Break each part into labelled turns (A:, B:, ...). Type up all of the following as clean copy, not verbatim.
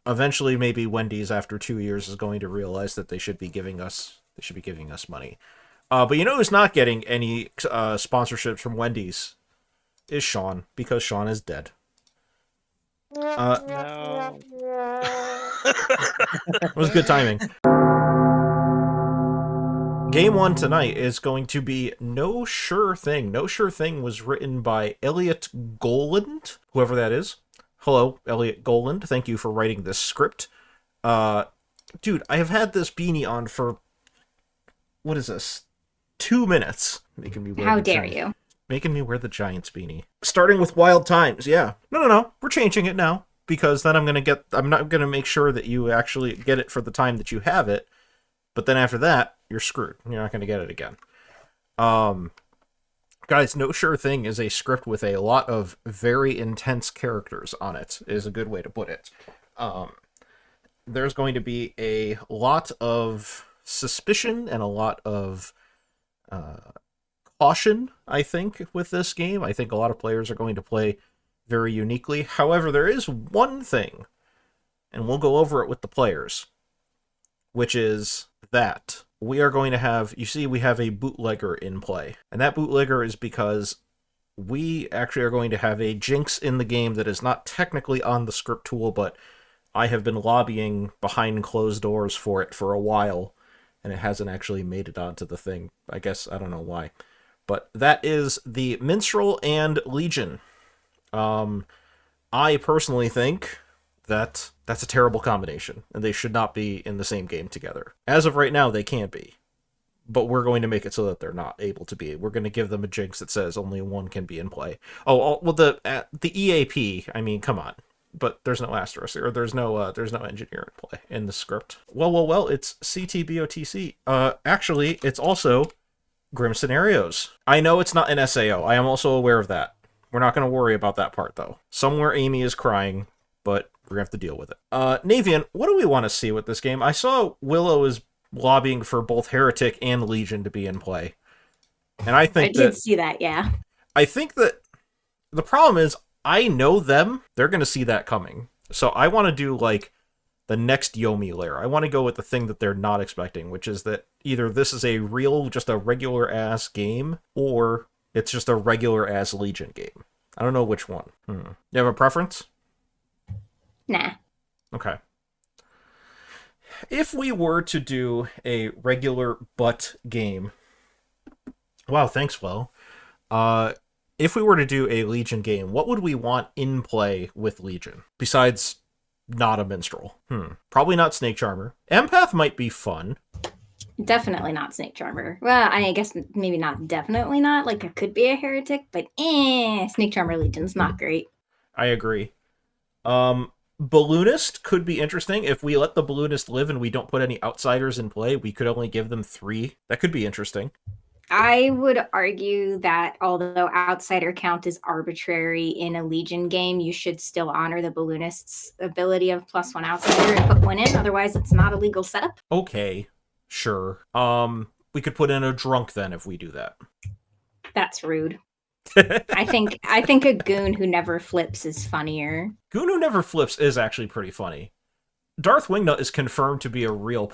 A: Eventually, maybe Wendy's after 2 years is going to realize that they should be giving us money. But you know who's not getting any sponsorships from Wendy's is Sean, because Sean is dead.
B: No.
A: It was good timing. Game 1 tonight is going to be No Sure Thing. No Sure Thing was written by Elliot Goland, whoever that is. Hello, Elliot Goland. Thank you for writing this script. Dude, I have had this beanie on for... What is this? 2 minutes. Making me wear
C: How dare you?
A: Making me wear the Giants beanie. Starting with Wild Times, yeah. No. We're changing it now. Because then I'm not gonna make sure that you actually get it for the time that you have it. But then after that, you're screwed. You're not gonna get it again. Guys, No Sure Thing is a script with a lot of very intense characters on it, is a good way to put it. There's going to be a lot of suspicion and a lot of caution, I think, with this game. I think a lot of players are going to play very uniquely. However, there is one thing, and we'll go over it with the players, which is that we are going to have, you see, we have a bootlegger in play. And that bootlegger is because we actually are going to have a jinx in the game that is not technically on the script tool, but I have been lobbying behind closed doors for it for a while, and it hasn't actually made it onto the thing. I guess, I don't know why. But that is the Minstrel and Legion. I personally think that that's a terrible combination, and they should not be in the same game together. As of right now, they can't be. But we're going to make it so that they're not able to be. We're going to give them a jinx that says only one can be in play. Oh, well, the EAP, I mean, come on. But there's no asterisk, or there's no engineer in play in the script. Well, it's CTBOTC. Actually, it's also Grim Scenarios. I know it's not an SAO. I am also aware of that. We're not going to worry about that part, though. Somewhere Amy is crying, but we're going to have to deal with it. Navean, what do we want to see with this game? I saw Willow is lobbying for both Heretic and Legion to be in play. And I think
C: I did see that, yeah.
A: I think that the problem is, I know them. They're going to see that coming. So I want to do, like, the next Yomi lair. I want to go with the thing that they're not expecting, which is that either this is just a regular-ass game, or it's just a regular-ass Legion game. I don't know which one. You have a preference?
C: Nah.
A: Okay. If we were to do a regular butt game... Wow, thanks, Flo. If we were to do a Legion game, what would we want in play with Legion? Besides not a Minstrel. Probably not Snake Charmer. Empath might be fun.
C: Definitely not Snake Charmer. Well, I guess maybe not definitely not. Like, it could be a Heretic, but Snake Charmer Legion's not great.
A: I agree. Balloonist could be interesting. If we let the Balloonist live and we don't put any outsiders in play, we could only give them 3. That could be interesting.
C: I would argue that although outsider count is arbitrary in a Legion game, you should still honor the Balloonist's ability of +1 outsider and put 1 in. Otherwise, it's not a legal setup.
A: Okay, sure. We could put in a drunk then if we do that.
C: That's rude. I think a goon who never flips is funnier.
A: Goon who never flips is actually pretty funny. Darth Wingnut is confirmed to be a real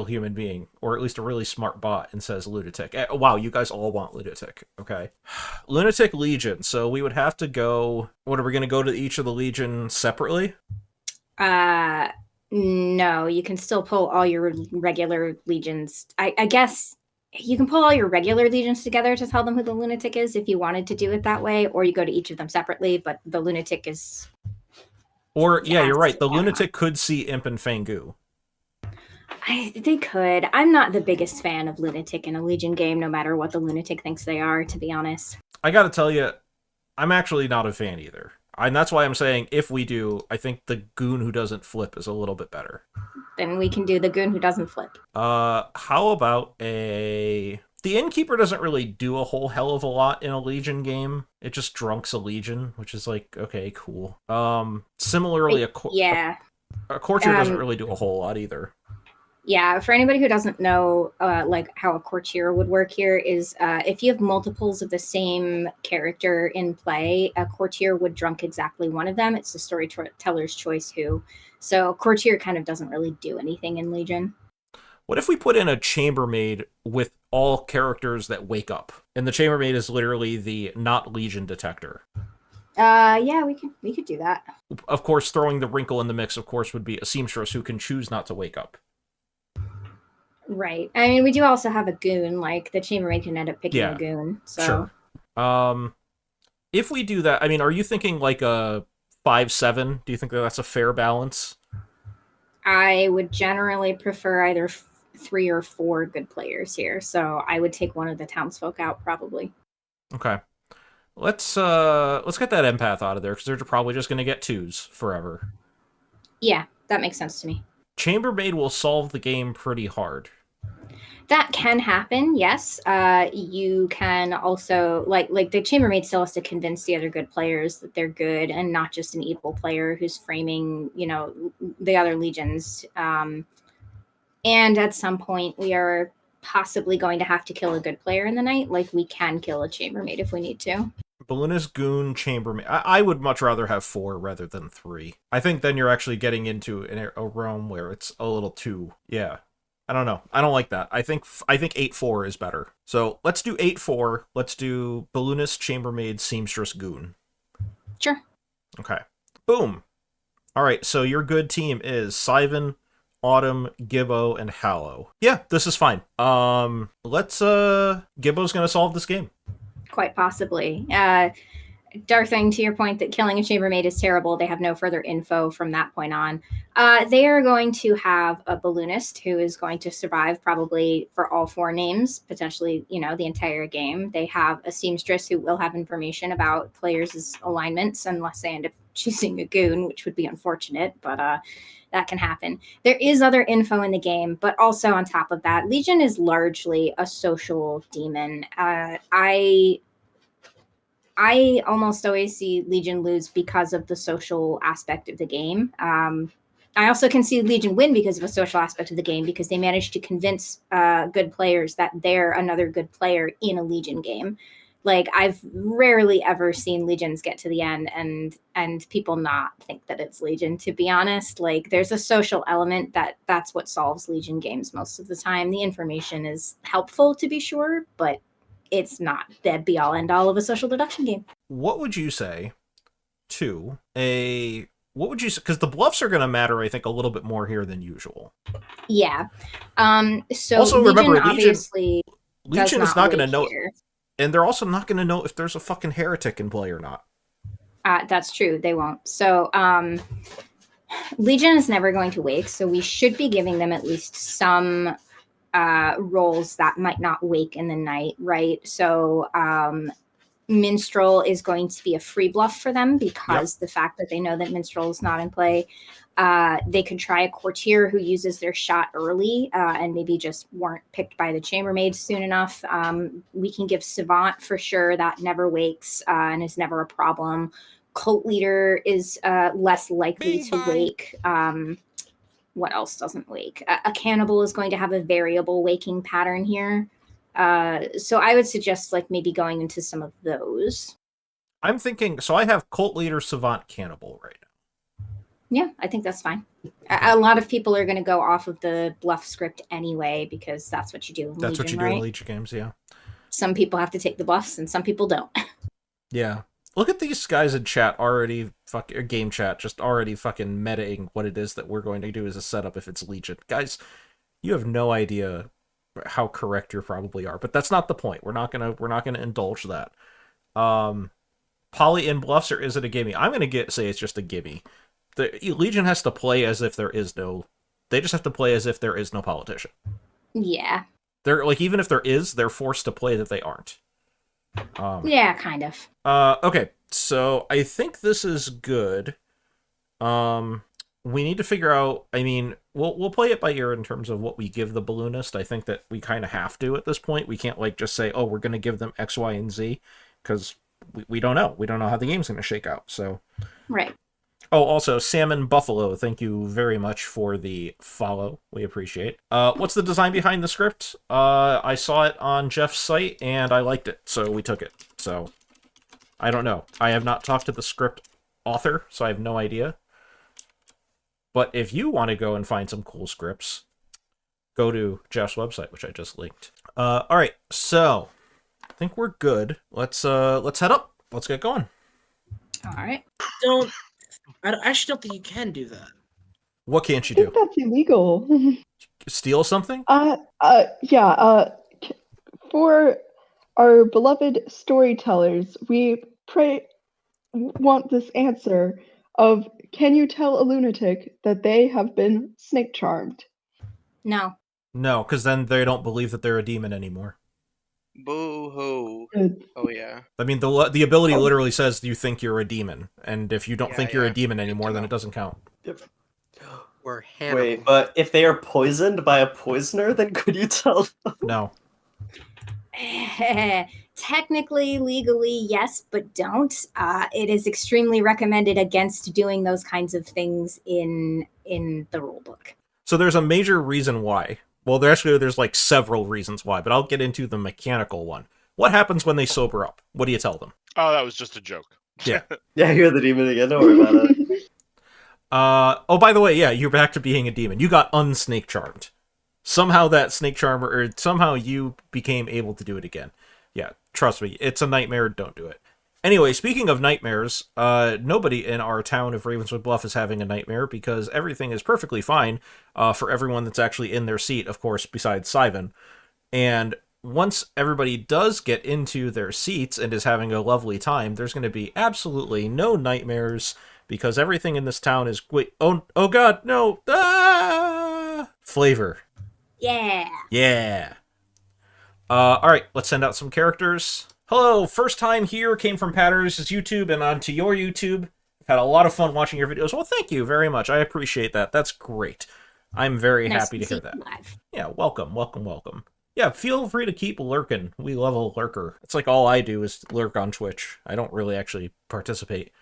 A: human being, or at least a really smart bot, and says Lunatic. Wow, you guys all want Lunatic. Okay. Lunatic Legion. So we would have to go... What, are we going to go to each of the Legion separately?
C: No, you can still pull all your regular Legions. I guess you can pull all your regular Legions together to tell them who the Lunatic is if you wanted to do it that way, or you go to each of them separately, but the Lunatic is...
A: Or, yeah, you're right. The Lunatic could see Imp and Fangu.
C: They could. I'm not the biggest fan of Lunatic in a Legion game, no matter what the Lunatic thinks they are, to be honest.
A: I gotta tell you, I'm actually not a fan either. And that's why I'm saying, if we do, I think the Goon who doesn't flip is a little bit better.
C: Then we can do the Goon who doesn't flip.
A: How about a... The Innkeeper doesn't really do a whole hell of a lot in a Legion game. It just drunks a Legion, which is like, okay, cool. Similarly, a Courtier doesn't really do a whole lot either.
C: Yeah, for anybody who doesn't know, like how a courtier would work here is if you have multiples of the same character in play, a courtier would drunk exactly one of them. It's the storyteller's choice who. So courtier kind of doesn't really do anything in Legion.
A: What if we put in a chambermaid with all characters that wake up? And the chambermaid is literally the not Legion detector.
C: Yeah, we could do that.
A: Of course, throwing the wrinkle in the mix, of course, would be a seamstress who can choose not to wake up.
C: Right. I mean, we do also have a goon. Like the chambermaid can end up picking a goon. So.
A: Sure. If we do that, I mean, are you thinking like a 5-7? Do you think that that's a fair balance?
C: I would generally prefer either 3 or 4 good players here. So I would take one of the townsfolk out probably.
A: Okay. Let's get that empath out of there because they're probably just going to get 2s forever.
C: Yeah, that makes sense to me.
A: Chambermaid will solve the game pretty hard.
C: That can happen, yes. You can also like the chambermaid still has to convince the other good players that they're good and not just an evil player who's framing, the other legions. And at some point, we are possibly going to have to kill a good player in the night. Like we can kill a chambermaid if we need to.
A: Balloonist, Goon, Chambermaid. I would much rather have 4 rather than 3. I think then you're actually getting into a realm where it's a little too, yeah. I don't know. I don't like that. I think 8-4 is better. So let's do 8-4. Let's do Balloonist, Chambermaid, Seamstress, Goon.
C: Sure.
A: Okay. Boom. All right. So your good team is Syvan, Autumn, Gibbo, and Hallow. Yeah, this is fine. Gibbo's gonna solve this game.
C: Quite possibly. Darthing, to your point that killing a chambermaid is terrible, they have no further info from that point on. They are going to have a balloonist who is going to survive probably for all 4 names, potentially, the entire game. They have a seamstress who will have information about players' alignments unless they end up choosing a goon, which would be unfortunate, but that can happen. There is other info in the game, but also on top of that, Legion is largely a social demon. I almost always see Legion lose because of the social aspect of the game. I also can see Legion win because of a social aspect of the game because they managed to convince good players that they're another good player in a Legion game. Like I've rarely ever seen Legions get to the end and people not think that it's Legion, to be honest. Like there's a social element that's what solves Legion games most of the time. The information is helpful to be sure, but it's not the be all end all of a social deduction game.
A: What would you say to what would you say? Because the bluffs are going to matter, I think, a little bit more here than usual.
C: Yeah. So
A: also,
C: Legion
A: remember,
C: obviously
A: Legion is not going to know,
C: here.
A: And they're also not going to know if there's a fucking heretic in play or not.
C: That's true. They won't. So Legion is never going to wake, so we should be giving them at least some roles that might not wake in the night, right? So Minstrel is going to be a free bluff for them because the fact that they know that Minstrel is not in play. They could try a courtier who uses their shot early and maybe just weren't picked by the chambermaids soon enough. We can give Savant for sure. That never wakes and is never a problem. Cult leader is less likely to wake. What else doesn't wake? A cannibal is going to have a variable waking pattern here. So I would suggest like maybe going into some of those.
A: I'm thinking, so I have Cult Leader, Savant, Cannibal right now.
C: Yeah, I think that's fine. A lot of people are going to go off of the bluff script anyway, because that's what you do in Legion,
A: That's what you do in Legion games, yeah.
C: Some people have to take the bluffs and some people don't.
A: Yeah. Look at these guys in chat already, game chat, just already fucking metaing what it is that we're going to do as a setup if it's Legion. Guys, you have no idea how correct you probably are, but that's not the point. We're not gonna indulge that. Poly in bluffs, or is it a gimme? I'm gonna say it's just a gimme. The Legion has to play as if there is no. They just have to play as if there is no politician.
C: Yeah.
A: They're like, even if there is, they're forced to play that they aren't.
C: Yeah, kind of.
A: Okay, so I think this is good. We need to figure out, I mean, we'll play it by ear in terms of what we give the balloonist. I think that we kind of have to at this point. We can't like just say, oh, we're going to give them X, Y, and Z, because we don't know. We don't know how the game's going to shake out. So,
C: right.
A: Oh, also, Salmon Buffalo, thank you very much for the follow. We appreciate. What's the design behind the script? I saw it on Jeff's site, and I liked it, so we took it. So, I don't know. I have not talked to the script author, so I have no idea. But if you want to go and find some cool scripts, go to Jeff's website, which I just linked. All right, so I think we're good. Let's head up. Let's get going.
C: All right.
B: I actually don't think you can do that.
A: What can't you
D: I think
A: do?
D: that's illegal.
A: Steal something?
D: Yeah. For our beloved storytellers, we want this answer of, can you tell a lunatic that they have been snake charmed?
C: No.
A: No, because then they don't believe that they're a demon anymore.
E: Boo-hoo. Oh, yeah.
A: I mean, the ability literally says you think you're a demon, and if you don't think you're a demon anymore, then it doesn't count.
E: Or Hannibal.
F: Wait, but if they are poisoned by a poisoner, then could you tell them?
A: No.
C: Technically, legally, yes, but don't. It is extremely recommended against doing those kinds of things in the rulebook.
A: So there's a major reason why. Well, there's like several reasons why, but I'll get into the mechanical one. What happens when they sober up? What do you tell them?
G: Oh, that was just a joke.
A: Yeah.
F: Yeah, you're the demon again. Don't worry about it.
A: Oh, by the way, yeah, you're back to being a demon. You got unsnake charmed. Somehow that snake charmer, or somehow you became able to do it again. Yeah, trust me, it's a nightmare. Don't do it. Anyway, speaking of nightmares, nobody in our town of Ravenswood Bluff is having a nightmare because everything is perfectly fine for everyone that's actually in their seat, of course, besides Sivan. And once everybody does get into their seats and is having a lovely time, there's going to be absolutely no nightmares because everything in this town is... Wait, oh god, no! Ah! Flavor.
C: Yeah.
A: Yeah. Alright, let's send out some characters. Hello, first time here, came from Patter's YouTube and onto your YouTube. I've had a lot of fun watching your videos. Well, thank you very much. I appreciate that. That's great. I'm very happy to hear that.
C: Live.
A: Yeah, welcome. Yeah, feel free to keep lurking. We love a lurker. It's like all I do is lurk on Twitch. I don't really actually participate.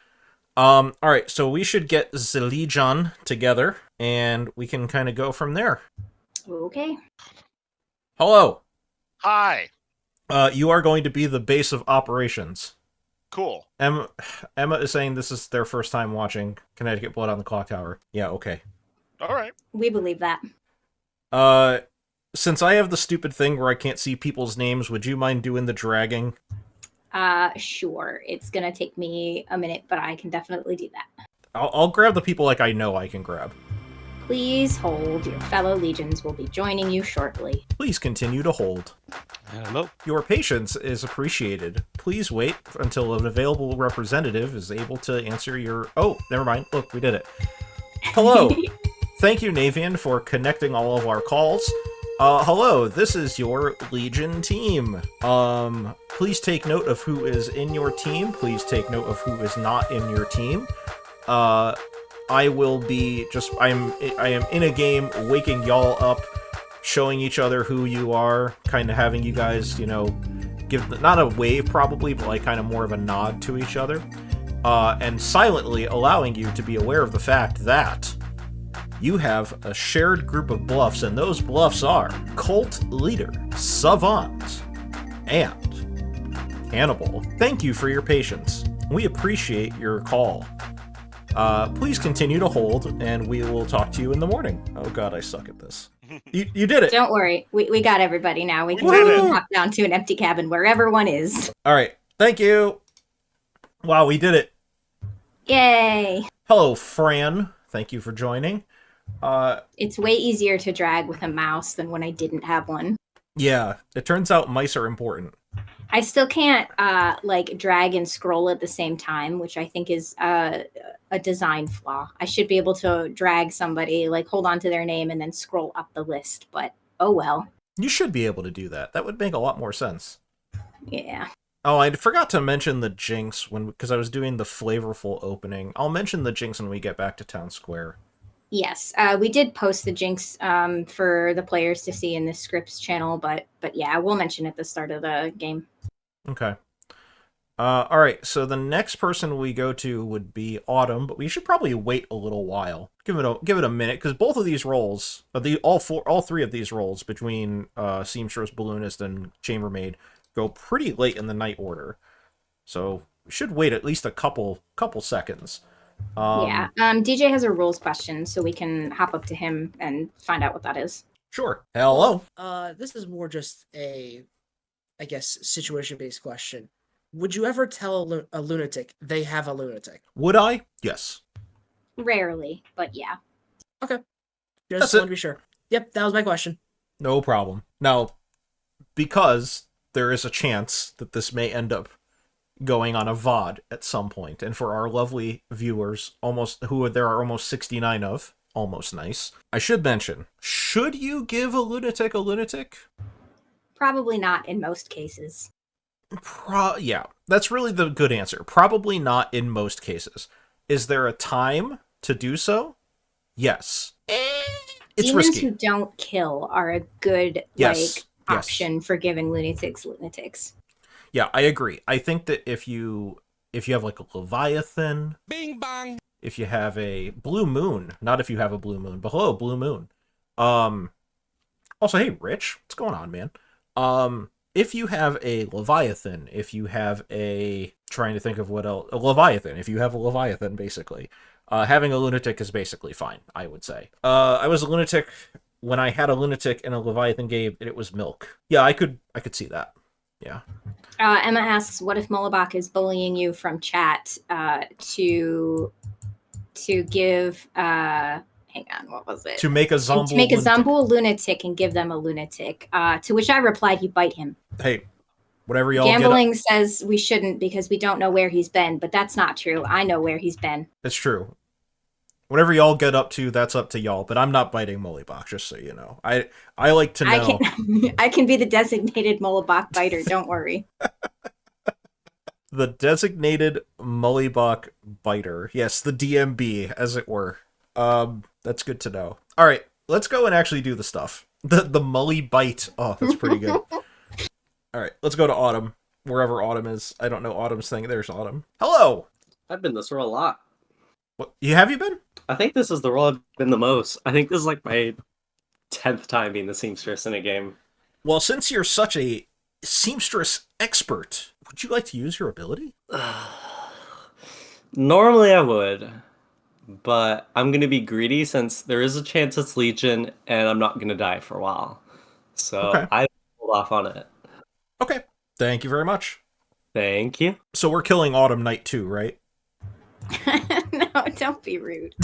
A: Alright, so we should get the Legion together, and we can kind of go from there.
C: Okay.
A: Hello.
G: Hi.
A: You are going to be the base of operations.
G: Cool.
A: Emma is saying this is their first time watching Connecticut Blood on the Clock Tower. Yeah, okay.
G: All right.
C: We believe that.
A: Since I have the stupid thing where I can't see people's names, would you mind doing the dragging?
C: Sure. It's gonna take me a minute, but I can definitely do that.
A: I'll grab the people like I know I can grab.
C: Please hold. Your fellow legions will be joining you shortly.
A: Please continue to hold.
G: Hello.
A: Your patience is appreciated. Please wait until an available representative is able to answer your... Oh, never mind. Look, we did it. Hello. Thank you, Navean, for connecting all of our calls. Hello, this is your Legion team. Please take note of who is in your team. Please take note of who is not in your team. I will be I am in a game waking y'all up, showing each other who you are, kind of having you guys, give, not a wave probably, but like kind of more of a nod to each other, and silently allowing you to be aware of the fact that you have a shared group of bluffs, and those bluffs are Cult Leader, Savant, and Hannibal. Thank you for your patience. We appreciate your call. Please continue to hold, and we will talk to you in the morning. Oh god, I suck at this. You did it!
C: Don't worry. We got everybody now. We can hop down to an empty cabin wherever one is.
A: Alright, thank you! Wow, we did it!
C: Yay!
A: Hello, Fran. Thank you for joining.
C: It's way easier to drag with a mouse than when I didn't have one.
A: Yeah, it turns out mice are important.
C: I still can't drag and scroll at the same time, which I think is a design flaw. I should be able to drag somebody, hold on to their name and then scroll up the list, but oh well.
A: You should be able to do that. That would make a lot more sense.
C: Yeah.
A: Oh, I forgot to mention the jinx because I was doing the flavorful opening. I'll mention the jinx when we get back to Town Square.
C: Yes, we did post the jinx for the players to see in the scripts channel, but yeah, we'll mention at the start of the game.
A: Okay. All right, so the next person we go to would be Autumn, but we should probably wait a little while. Give it a minute, because both of these roles, all three of these roles between Seamstress, Balloonist, and Chambermaid go pretty late in the night order. So we should wait at least a couple seconds.
C: Yeah. DJ has a rules question, so we can hop up to him and find out what that is.
A: Sure. Hello.
B: This is more just a, I guess, situation-based question. Would you ever tell a lunatic they have a lunatic?
A: Would I? Yes.
C: Rarely, but yeah.
B: Okay.
A: That's
B: Just
A: it.
B: want to be sure. Yep, that was my question.
A: No problem. Now, because there is a chance that this may end up going on a VOD at some point, and for our lovely viewers, there are almost 69 of, almost nice, I should mention, should you give a lunatic a lunatic?
C: Probably not in most cases.
A: Yeah, that's really the good answer. Probably not in most cases. Is there a time to do so? Yes. It's
C: Demons
A: risky.
C: who don't kill are a good option for giving lunatics.
A: Yeah, I agree. I think that if you have like a Leviathan,
H: Bing bong.
A: if you have a Blue Moon, not if you have a Blue Moon, but hello, Blue Moon. Also, hey, Rich, what's going on, man? If you have a Leviathan, if you have trying to think of what else, a Leviathan, if you have a Leviathan, basically, having a lunatic is basically fine, I would say. I was a lunatic when I had a lunatic in a Leviathan game, and it was Milk. Yeah, I could see that. Yeah.
C: Emma asks, what if Molobach is bullying you from chat to give hang on, what was it?
A: To make a Zombo
C: to make a Zombo lunatic and give them a lunatic. To which I replied, you bite him.
A: Hey, whatever y'all
C: Gambling says we shouldn't because we don't know where he's been, but that's not true. I know where he's been.
A: That's true. Whatever y'all get up to, that's up to y'all, but I'm not biting Molybach, just so you know. I like to know.
C: I can be the designated Molobach biter, don't worry.
A: The designated Molybach biter. Yes, the DMB, as it were. That's good to know. All right, let's go and actually do the stuff. The Molly bite. Oh, that's pretty good. All right, let's go to Autumn, wherever Autumn is. I don't know Autumn's thing. There's Autumn. Hello.
F: I've been this role a lot.
A: What? Have you been?
F: I think this is the role I've been the most. I think this is like my 10th time being the Seamstress in a game.
A: Well, since you're such a Seamstress expert, would you like to use your ability?
F: Normally I would, but I'm going to be greedy since there is a chance it's Legion and I'm not going to die for a while. So
A: Okay.
F: I hold off on it.
A: Okay. Thank you very much.
F: Thank you.
A: So we're killing Autumn Night too, right?
C: No, don't be rude.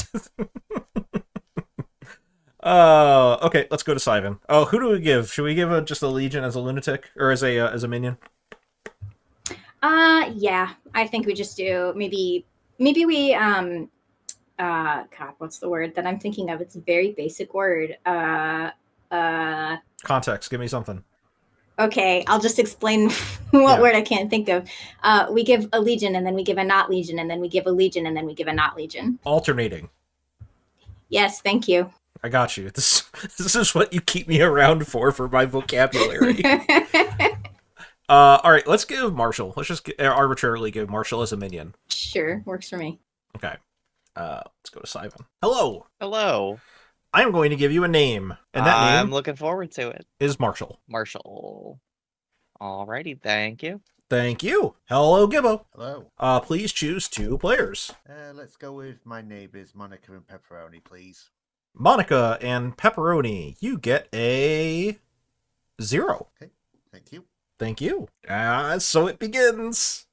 A: Okay, let's go to Sivan. Oh, who do we give? Should we give just a Legion as a lunatic or as a minion?
C: Yeah, I think we just do maybe we God, what's the word that I'm thinking of? It's a very basic word.
A: Context. Give me something.
C: Okay, I'll just explain what
A: Yeah.
C: word I can't think of. We give a Legion, and then we give a not Legion, and then we give a Legion, and then we give a not Legion.
A: Alternating.
C: Yes, thank you.
A: I got you. This is what you keep me around for my vocabulary. All right, let's give Marshall. Let's just arbitrarily give Marshall as a minion.
C: Sure, works for me.
A: Okay. Let's go to Sivan. Hello.
H: Hello.
A: I am going to give you a name, and that
H: I'm
A: name
H: looking forward to it.
A: is Marshall.
H: Marshall. Alrighty, thank you.
A: Thank you. Hello, Gibbo.
I: Hello.
A: Please choose 2 players.
I: Let's go with my neighbours, Monica and Pepperoni, please.
A: Monica and Pepperoni, you get a 0.
I: Okay, thank you.
A: Thank you. So it begins.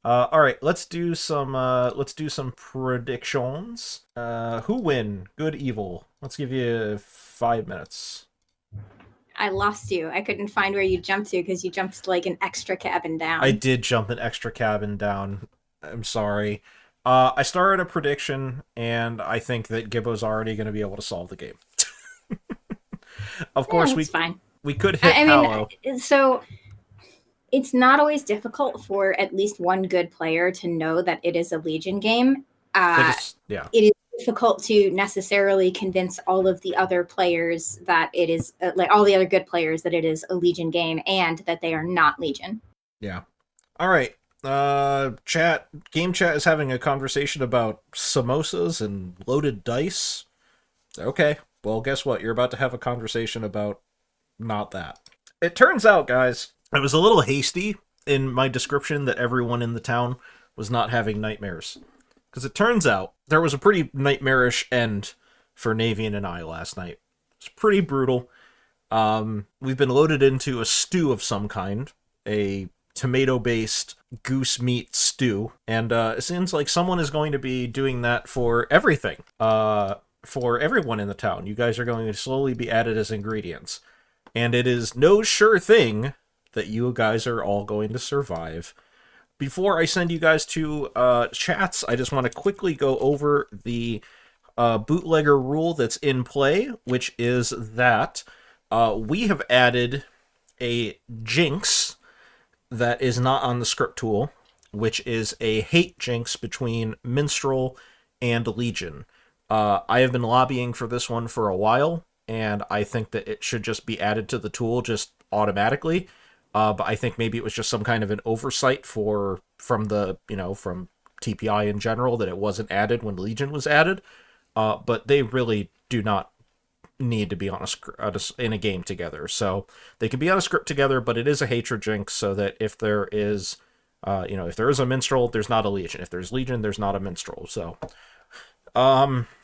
A: All right, let's do some predictions. Who win? Good, evil. Let's give you 5 minutes.
C: I lost you. I couldn't find where you jumped to because you jumped like an extra cabin down.
A: I did jump an extra cabin down. I'm sorry. I started a prediction, and I think that Gibbo's already going to be able to solve the game. Of course,
C: that's fine.
A: We could hit Hallow.
C: So it's not always difficult for at least one good player to know that it is a Legion game.
A: Yeah.
C: It is difficult to necessarily convince all of the other players that it is, like all the other good players, that it is a Legion game and that they are not Legion.
A: Yeah. All right. Game chat is having a conversation about samosas and loaded dice. Okay. Well, guess what? You're about to have a conversation about not that. It turns out, guys, I was a little hasty in my description that everyone in the town was not having nightmares. Because it turns out there was a pretty nightmarish end for Navean and I last night. It's pretty brutal. We've been loaded into a stew of some kind, a tomato-based goose meat stew, and it seems like someone is going to be doing that for everything. For everyone in the town. You guys are going to slowly be added as ingredients. And it is no sure thing that you guys are all going to survive. Before I send you guys to chats, I just want to quickly go over the bootlegger rule that's in play, which is that we have added a jinx that is not on the script tool, which is a hate jinx between Minstrel and Legion. I have been lobbying for this one for a while, and I think that it should just be added to the tool just automatically. But I think maybe it was just some kind of an oversight from TPI in general that it wasn't added when Legion was added. But they really do not need to be on in a game together. So they can be on a script together, but it is a hatred jinx, so that if there is, if there is a minstrel, there's not a Legion. If there's Legion, there's not a minstrel. So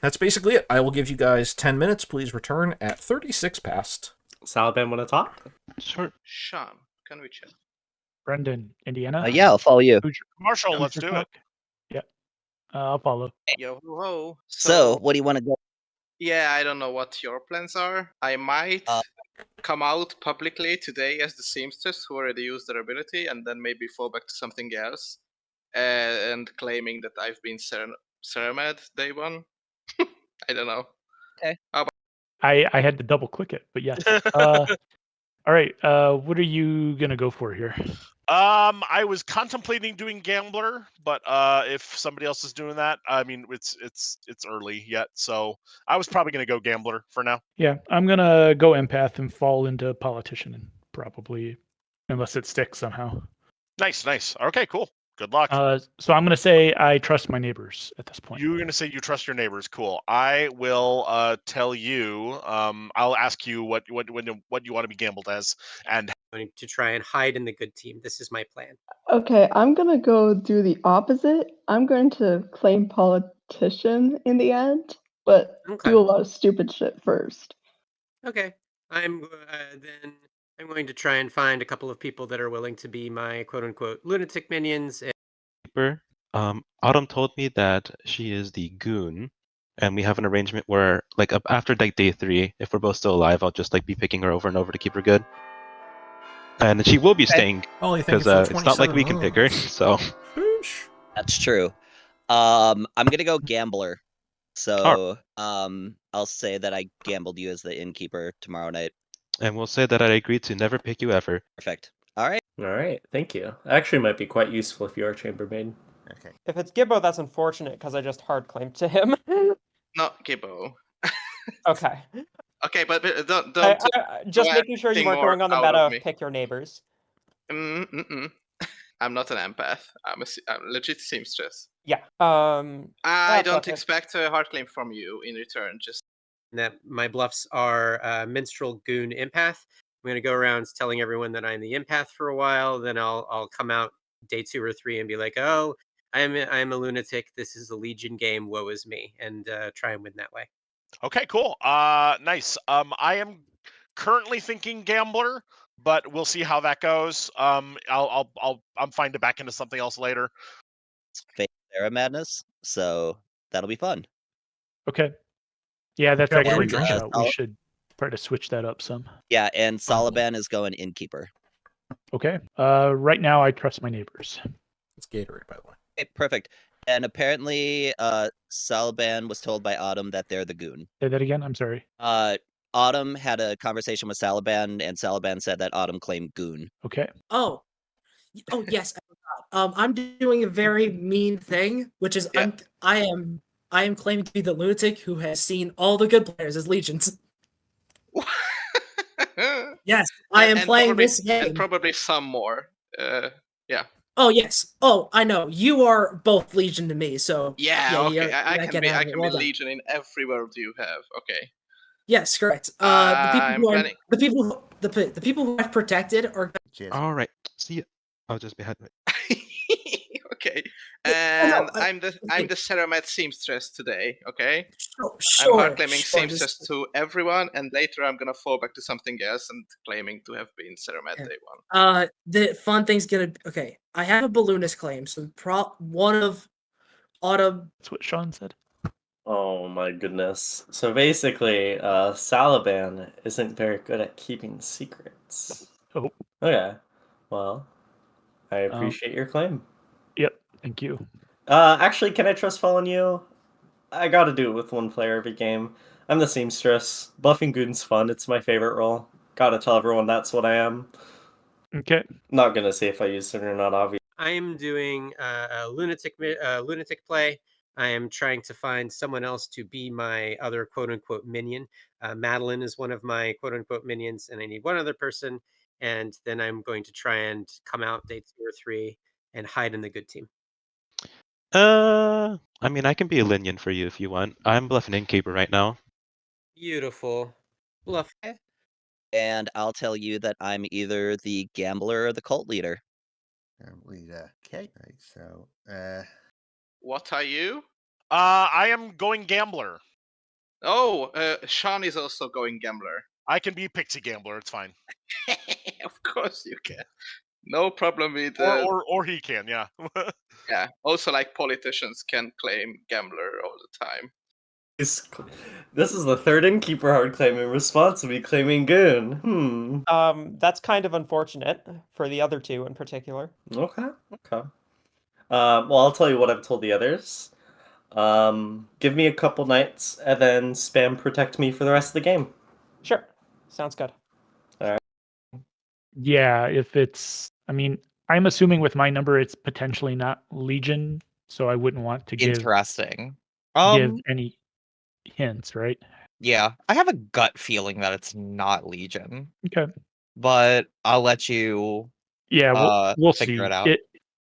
A: that's basically it. I will give you guys 10 minutes. Please return at 36 past.
F: Saliban, want to talk?
J: Sure.
E: Sean, can we chat?
J: Brendan, Indiana.
K: Yeah, I'll follow you.
G: Marshall, let's do it.
J: Yeah, I'll follow.
E: Yo ho.
K: So, what do you want to go?
E: Yeah, I don't know what your plans are. I might come out publicly today as the Seamstress who already used their ability, and then maybe fall back to something else, and claiming that I've been Ceramad day one. I don't know.
K: Okay.
J: I had to double click it, but yes. All right. What are you gonna go for here?
G: I was contemplating doing Gambler, but if somebody else is doing that, I mean, it's early yet, so I was probably gonna go Gambler for now.
J: Yeah, I'm gonna go empath and fall into politician, and probably, unless it sticks somehow.
G: Nice. Okay, cool. Good luck.
J: So I'm gonna say I trust my neighbors at this point.
G: You're gonna say you trust your neighbors. Cool. I will tell you. I'll ask you what you want to be gambled as, and
E: Going to try and hide in the good team. This is my plan.
D: Okay, I'm gonna go do the opposite. I'm going to claim politician in the end, but do a lot of stupid shit first.
E: Okay. I'm going to try and find a couple of people that are willing to be my quote unquote lunatic minions.
L: Autumn told me that she is the goon, and we have an arrangement where, like, after day 3, if we're both still alive, I'll just be picking her over and over to keep her good. And she will be staying because it's not like we can pick her. So
K: that's true. I'm gonna go gambler. So I'll say that I gambled you as the innkeeper tomorrow night.
L: And we'll say that I agreed to never pick you ever.
K: Perfect. All right.
F: Thank you. Actually, might be quite useful if you are chambermaid.
I: Okay.
M: If it's Gibbo, that's unfortunate because I just hard claimed to him.
E: Not Gibbo.
M: Okay.
E: Okay, but don't.
M: Just making sure you weren't going on the meta of pick your neighbors.
E: I'm not an empath. I'm legit Seamstress.
M: Yeah.
E: I don't expect a hard claim from you in return. Just that my bluffs are minstrel, goon, empath. I'm gonna go around telling everyone that I'm the empath for a while. Then I'll come out day 2 or 3 and be like, oh, I'm a lunatic. This is a Legion game. Woe is me, and try and win that way.
G: Okay, cool. Nice. I am currently thinking Gambler, but we'll see how that goes. I'm fine to back into something else later.
K: It's Fate Sarah Madness, so that'll be fun.
J: Okay. Yeah, that's actually
K: And,
J: we should try to switch that up some.
K: Yeah, and Saliban is going innkeeper.
J: Okay. Right now I trust my neighbors.
A: It's Gatorade, by the way.
K: Okay, perfect. And apparently, Saliban was told by Autumn that they're the goon.
J: Say that again. I'm sorry.
K: Autumn had a conversation with Saliban, and Saliban said that Autumn claimed goon.
J: Okay.
B: Oh yes, I forgot. I'm doing a very mean thing, which is I am claiming to be the lunatic who has seen all the good players as legions. Yes, I am playing this game.
E: And probably some more. Yeah.
B: Oh yes. Oh, I know. You are both Legion to me, so
E: Yeah, okay.
B: you're,
E: I
B: that
E: can be
B: have it. Well done.
E: Legion in every world you have. Okay.
B: Yes, correct.
E: I'm planning.
B: The people who I've protected are.
I: Cheers.
L: All right. See ya. I'll just be heading.
E: Okay.
B: Yeah, no,
E: And I'm the Ceramed Seamstress today, okay? I'm
B: Sure,
E: hard claiming
B: sure.
E: Seamstress to everyone, and later I'm gonna fall back to something else and claiming to have been Ceramed
B: Yeah.
E: day one.
B: The fun thing's gonna. Okay, I have a balloonist claim, so one of Autumn.
J: That's what Sean said.
F: Oh my goodness. So basically, Salaban isn't very good at keeping secrets.
J: Oh.
F: Okay. Well, I appreciate your claim.
J: Yep, thank you.
F: Actually, can I trust fall on you? I gotta do it with one player every game. I'm the Seamstress. Buffing Goon's fun. It's my favorite role. Gotta tell everyone that's what I am.
J: Okay.
F: Not gonna say if I use it or not, obviously.
E: I'm doing a lunatic play. I am trying to find someone else to be my other quote-unquote minion. Madeline is one of my quote-unquote minions, and I need one other person. And then I'm going to try and come out day 2 or 3 and hide in the good team.
L: I mean, I can be a Linian for you if you want. I'm bluffing Innkeeper right now.
E: Beautiful. Bluff.
K: And I'll tell you that I'm either the gambler or the cult leader.
I: Leader. Okay. Right, so,
E: What are you?
G: I am going gambler.
E: Oh, Sean is also going gambler.
G: I can be Pixie Gambler. It's fine.
E: Of course you can. No problem with
G: or he can, yeah.
E: Yeah. Also, like politicians can claim gambler all the time.
F: This is the third Innkeeper hard claim in response to me claiming Goon.
M: That's kind of unfortunate for the other two in particular.
F: Okay. Well, I'll tell you what I've told the others. Give me a couple nights and then spam protect me for the rest of the game.
M: Sure. Sounds good.
F: All right.
J: Yeah, if it's, I mean, I'm assuming with my number it's potentially not Legion, so I wouldn't want to give
H: Interesting.
J: any hints, right?
H: Yeah, I have a gut feeling that it's not Legion.
J: Okay.
H: But I'll let you
J: Yeah, we'll
H: figure
J: see.
H: it out.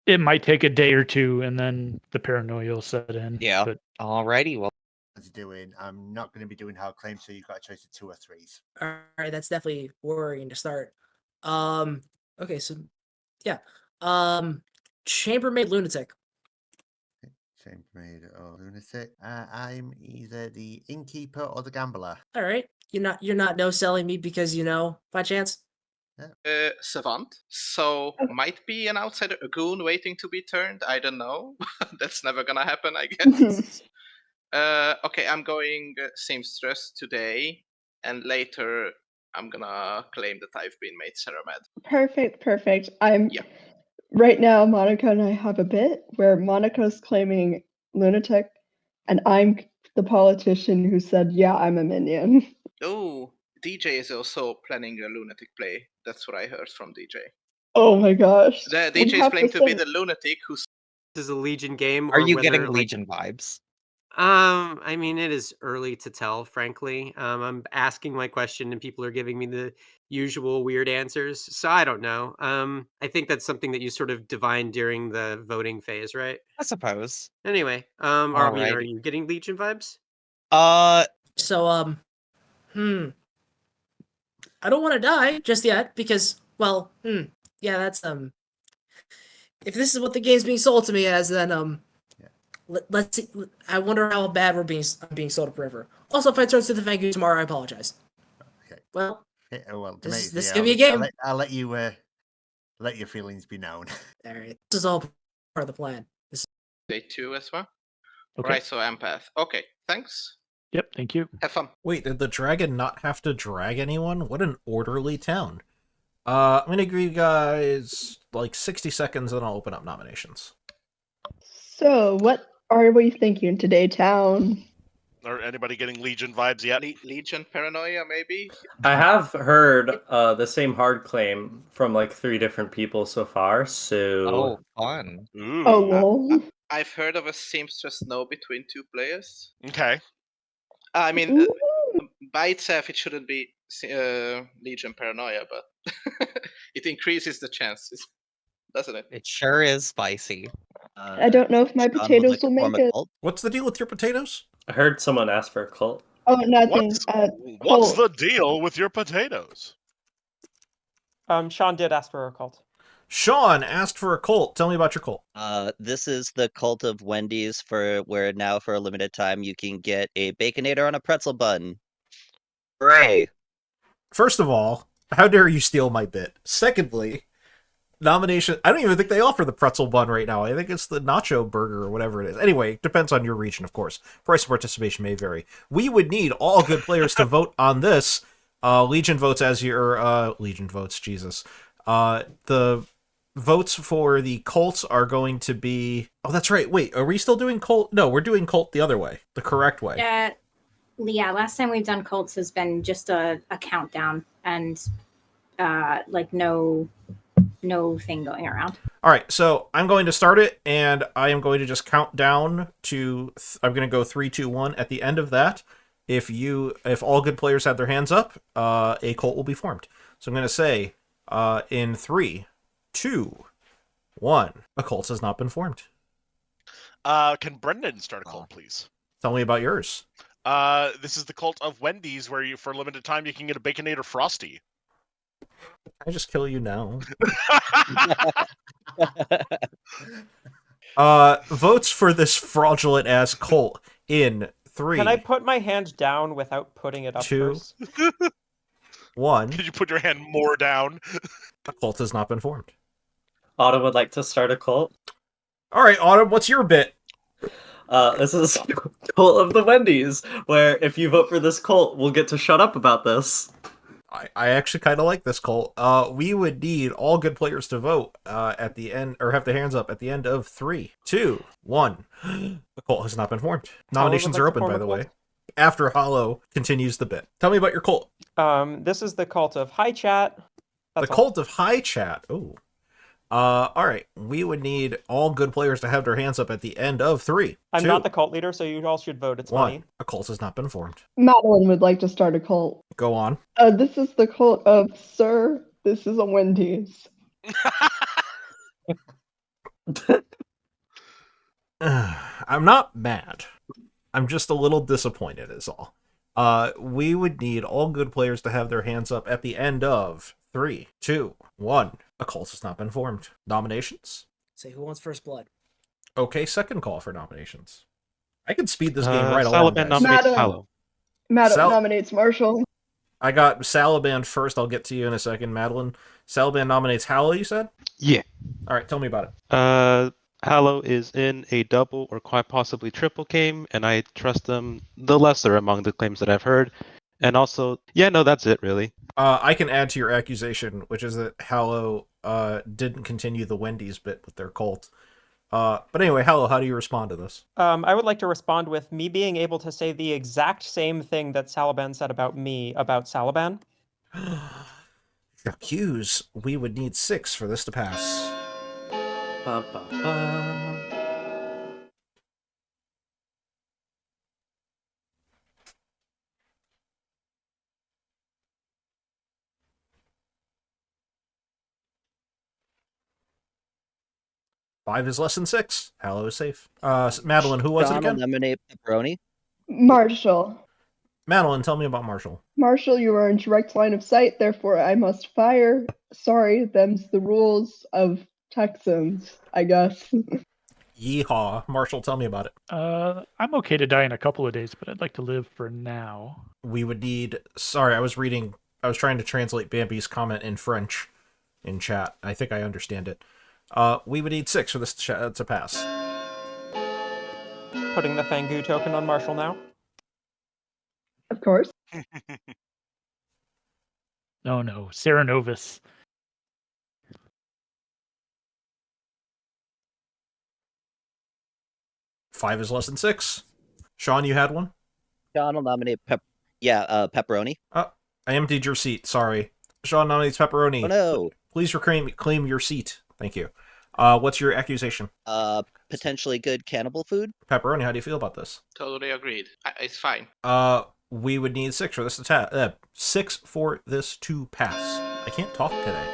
J: It might take a day or two and then the paranoia will set in.
H: Yeah.
J: But
H: Alrighty, well.
I: As you're doing, I'm not going to be doing hard claims, so you've got a choice of 2 or 3s.
B: All right, that's definitely worrying to start. Okay, so yeah. Chambermaid Lunatic.
I: Chambermaid or Lunatic. I'm either the Innkeeper or the Gambler.
B: All right, you're not no selling me because you know by chance.
E: Savant. So might be an outsider, a goon waiting to be turned. I don't know. That's never gonna happen, I guess. Okay, I'm going Seamstress today, and later I'm gonna claim that I've been made Ceramed.
D: Perfect. Right now, Monica and I have a bit where Monica's claiming Lunatic, and I'm the politician who said, yeah, I'm a minion.
E: Oh, DJ is also planning a lunatic play. That's what I heard from DJ.
D: Oh my gosh.
E: The DJ is planning to be the lunatic who. This is a Legion game.
H: Are you getting Legion vibes?
E: I mean, it is early to tell, frankly. I'm asking my question and people are giving me the usual weird answers. So I don't know. I think that's something that you sort of divine during the voting phase, right?
H: I suppose.
E: Anyway, Armin, are
H: Alrighty.
E: you getting Legion vibes?
B: So I don't want to die just yet because, well, yeah, that's if this is what the game's being sold to me as, then let's see. I wonder how bad I'm being sold up river. Also, if I turn to the Vangu tomorrow, I apologize.
I: Okay.
B: Well,
I: okay, well,
B: this is gonna be a game.
I: I'll let you let your feelings be known.
B: All right, this is all part of the plan.
E: Day 2 as well.
J: Okay.
E: Right, so empath. Okay, thanks.
J: Yep, thank you.
E: Have fun.
A: Wait, did the dragon not have to drag anyone? What an orderly town. I'm gonna give you guys like 60 seconds and I'll open up nominations.
D: So, what are we thinking today, town?
G: Are anybody getting Legion vibes yet?
E: Legion paranoia, maybe?
F: I have heard the same hard claim from like 3 different people so far, so...
H: Oh, fun.
G: Ooh.
D: Oh, lol.
E: I've heard of a Seamstress no between 2 players.
G: Okay.
E: I mean,
D: Ooh.
E: by itself, it shouldn't be Legion paranoia, but it increases the chances.
N: doesn't it?
H: It sure is spicy.
D: I don't know if my
K: Sean would
D: potatoes
K: like to
D: will
K: form
D: make
K: a
D: it.
K: cult.
A: What's the deal with your potatoes?
F: I heard someone ask for a cult.
D: Oh, nothing.
G: What's
D: Colt.
G: the deal with your potatoes?
M: Sean did ask for a cult.
A: Sean asked for a cult. Tell me about your cult.
K: This is the cult of Wendy's where now for a limited time you can get a Baconator on a pretzel bun. Hooray!
A: First of all, how dare you steal my bit? Secondly, nomination. I don't even think they offer the pretzel bun right now. I think it's the nacho burger or whatever it is. Anyway, depends on your region, of course. Price of participation may vary. We would need all good players to vote on this. Legion votes as your Legion votes. Jesus. The votes for the cults are going to be. Oh, that's right. Wait, are we still doing cult? No, we're doing cult the other way, the correct way.
C: Yeah, last time we've done cults has been just a countdown and like no thing going around.
A: All right, so I'm going to start it, and I am going to just count down to. I'm going to go 3, 2, 1. At the end of that, if all good players have their hands up, a cult will be formed. So I'm going to say, in 3, 2, 1, a cult has not been formed.
G: Can Brendan start a cult, please?
A: Tell me about yours.
G: This is the cult of Wendy's, where you, for a limited time, you can get a Baconator Frosty.
A: I just kill you now. Votes for this fraudulent ass cult in 3.
M: Can I put my hand down without putting it up
A: 2,
M: first?
A: 1.
G: Could you put your hand more down?
A: A cult has not been formed.
F: Autumn would like to start a cult.
A: All right, Autumn, what's your bit?
F: This is cult of the Wendy's, where if you vote for this cult, we'll get to shut up about this.
A: I actually kind of like this cult. We would need all good players to vote at the end, or have their hands up at the end of 3, 2, 1. The cult has not been formed. Nominations are open, by the way. After Hollow continues the bit. Tell me about your cult.
M: This is the cult of Hi Chat.
A: The cult of Hi Chat. Ooh. All right. We would need all good players to have their hands up at the end of 3.
M: I'm
A: 2,
M: not the cult leader, so you all should vote. It's
A: 1.
M: funny.
A: A cult has not been formed.
D: Madeline would like to start a cult.
A: Go on.
D: This is the cult of Sir. This is a Wendy's.
A: I'm not mad. I'm just a little disappointed is all. We would need all good players to have their hands up at the end of 3, 2, 1. A cult has not been formed. Nominations?
B: Say who wants first blood?
A: Okay, second call for nominations. I can speed this game right along.
L: Salaban nominates Hollow.
D: Madeline nominates Marshall.
A: I got Salaban first. I'll get to you in a second, Madeline. Salaban nominates Hallow, you said?
L: Yeah.
A: All right, tell me about it.
L: Hallow is in a double or quite possibly triple game, and I trust them the lesser among the claims that I've heard. And also, yeah, no, that's it, really.
A: I can add to your accusation, which is that Hallow didn't continue the Wendy's bit with their cult. But anyway, Hallow, how do you respond to this?
M: I would like to respond with me being able to say the exact same thing that Salaban said about me about Salaban.
A: Accuse. We would need 6 for this to pass.
F: Ba, ba, ba.
A: 5 is less than 6. Hallow is safe. Madeline, who was it again?
K: Nominate Pepperoni.
D: Marshall.
A: Madeline, tell me about Marshall.
D: Marshall, you are in direct line of sight, therefore I must fire. Sorry, them's the rules of Texans, I guess.
A: Yeehaw. Marshall, tell me about it.
J: I'm okay to die in a couple of days, but I'd like to live for now.
A: We would need... Sorry, I was trying to translate Bambi's comment in French in chat. I think I understand it. We would need 6 for this to pass.
M: Putting the Fangu token on Marshall now.
D: Of course.
J: No, Serenovus.
A: Five is less than 6. Sean, you had one?
K: Sean will nominate Pepperoni.
A: I emptied your seat, sorry. Sean nominates Pepperoni.
K: Oh no.
A: Please claim your seat. Thank you. What's your accusation?
K: Potentially good cannibal food.
A: Pepperoni, how do you feel about this?
N: Totally agreed. It's fine.
A: We would need 6 for this to 6 for this to pass. I can't talk today.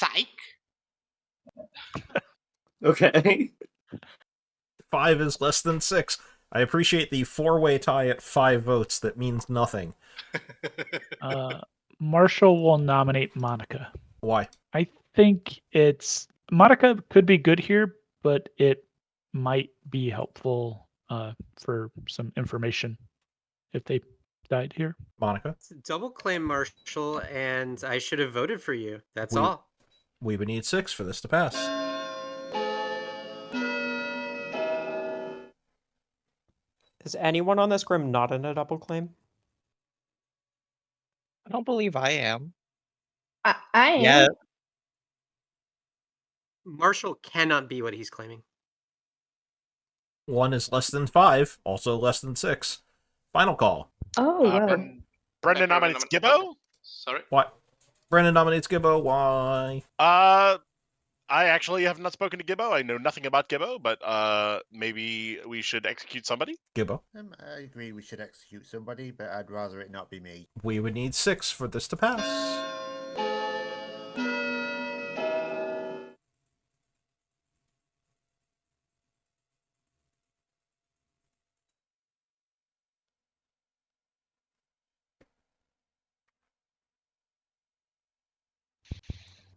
N: Psych.
F: Okay.
A: 5 is less than 6. I appreciate the 4-way tie at 5 votes that means nothing.
J: Marshall will nominate Monica.
A: Why?
J: I think Monica could be good here, but it might be helpful for some information if they died here.
A: Monica?
E: Double claim Marshall, and I should have voted for you. That's all.
A: We would need 6 for this to pass.
M: Is anyone on this grim not in a double claim?
H: I don't believe I am.
D: I am.
H: Yeah.
E: Marshall cannot be what he's claiming.
A: 1 is less than 5, also less than 6. Final call.
D: Oh, well.
G: Brendan nominates Gibbo?
N: Sorry?
A: What? Brendan nominates Gibbo. Why?
G: I actually have not spoken to Gibbo. I know nothing about Gibbo, but maybe we should execute somebody.
A: Gibbo?
I: I agree we should execute somebody, but I'd rather it not be me.
A: We would need 6 for this to pass.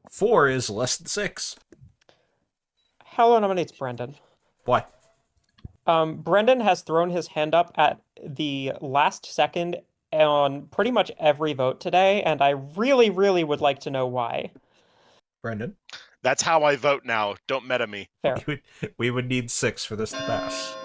A: Four is less than 6.
M: Hello nominates Brendan.
A: Why?
M: Brendan has thrown his hand up at the last second on pretty much every vote today, and I really, really would like to know why.
A: Brendan?
G: That's how I vote now. Don't meta me.
M: Fair.
A: We would need 6 for this to pass.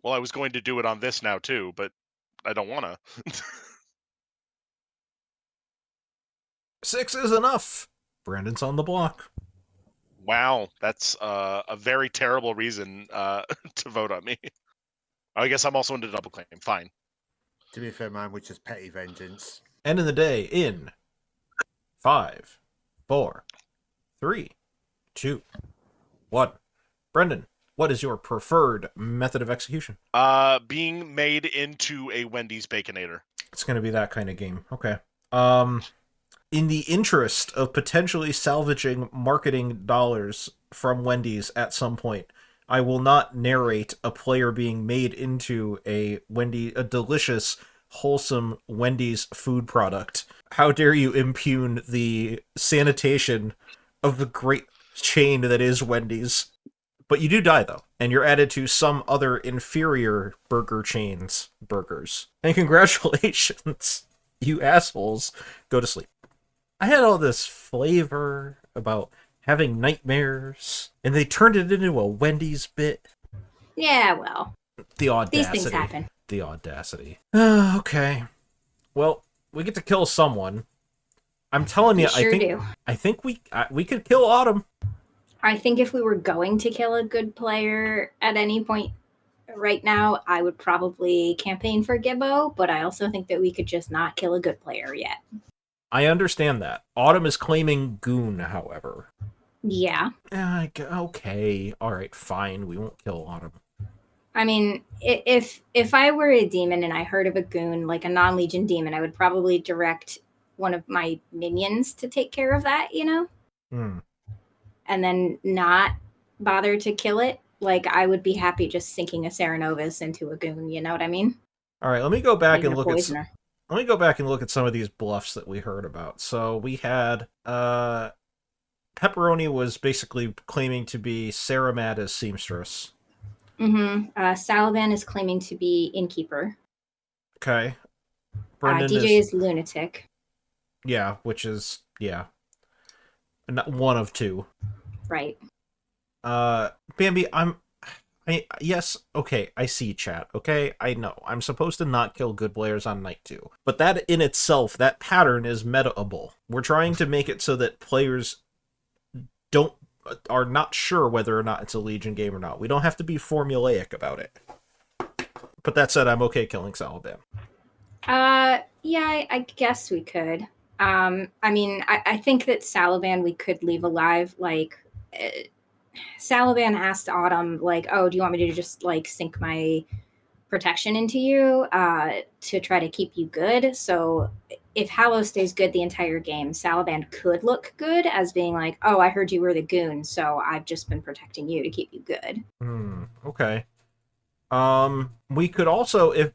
G: Well, I was going to do it on this now too, but I don't want to.
A: 6 is enough. Brandon's on the block.
G: Wow, that's a very terrible reason to vote on me. I guess I'm also into double claim. Fine.
I: To be fair, mine was just petty vengeance.
A: Ending the day in 5, 4, 3, 2, 1. Brendan, what is your preferred method of execution?
G: Being made into a Wendy's Baconator.
A: It's going to be that kind of game. Okay. In the interest of potentially salvaging marketing dollars from Wendy's at some point, I will not narrate a player being made into a delicious, wholesome Wendy's food product. How dare you impugn the sanitation of the great chain that is Wendy's? But you do die, though, and you're added to some other inferior burger chain's burgers. And congratulations, you assholes. Go to sleep. I had all this flavor about having nightmares, and they turned it into a Wendy's bit.
C: Yeah, well.
A: The audacity.
C: These things happen.
A: The audacity. Okay. Well, we get to kill someone. I'm telling you, I think we could kill Autumn.
C: I think if we were going to kill a good player at any point right now, I would probably campaign for Gibbo, but I also think that we could just not kill a good player yet.
A: I understand that. Autumn is claiming Goon, however.
C: Yeah.
A: Okay. All right, fine. We won't kill Autumn.
C: I mean, if I were a demon and I heard of a goon, like a non-legion demon, I would probably direct one of my minions to take care of that, you know? And then not bother to kill it. Like, I would be happy just sinking a Serenovus into a goon, you know what I mean?
A: All right, let me go back and
C: Being a
A: look at
C: poisoner.
A: let me go back and look at some of these bluffs that we heard about. So we had Pepperoni was basically claiming to be Sarah Mad as Seamstress.
C: Salavan is claiming to be Innkeeper.
A: Okay. Brendan
C: DJ is Lunatic.
A: Yeah, which is not one of two.
C: Right.
A: Bambi, yes, okay, I see chat, okay? I know. I'm supposed to not kill good players on night 2. But that in itself, that pattern is metaable. We're trying to make it so that players are not sure whether or not it's a Legion game or not. We don't have to be formulaic about it. But that said, I'm okay killing Salaban.
C: Yeah, I guess we could. I mean, I think that Salaban we could leave alive. Like, Salaban asked Autumn, like, oh, do you want me to just, like, sink my protection into you to try to keep you good. So if Hallow stays good the entire game, Salaban could look good as being like, oh, I heard you were the goon, so I've just been protecting you to keep you good.
A: Okay. We could also, if...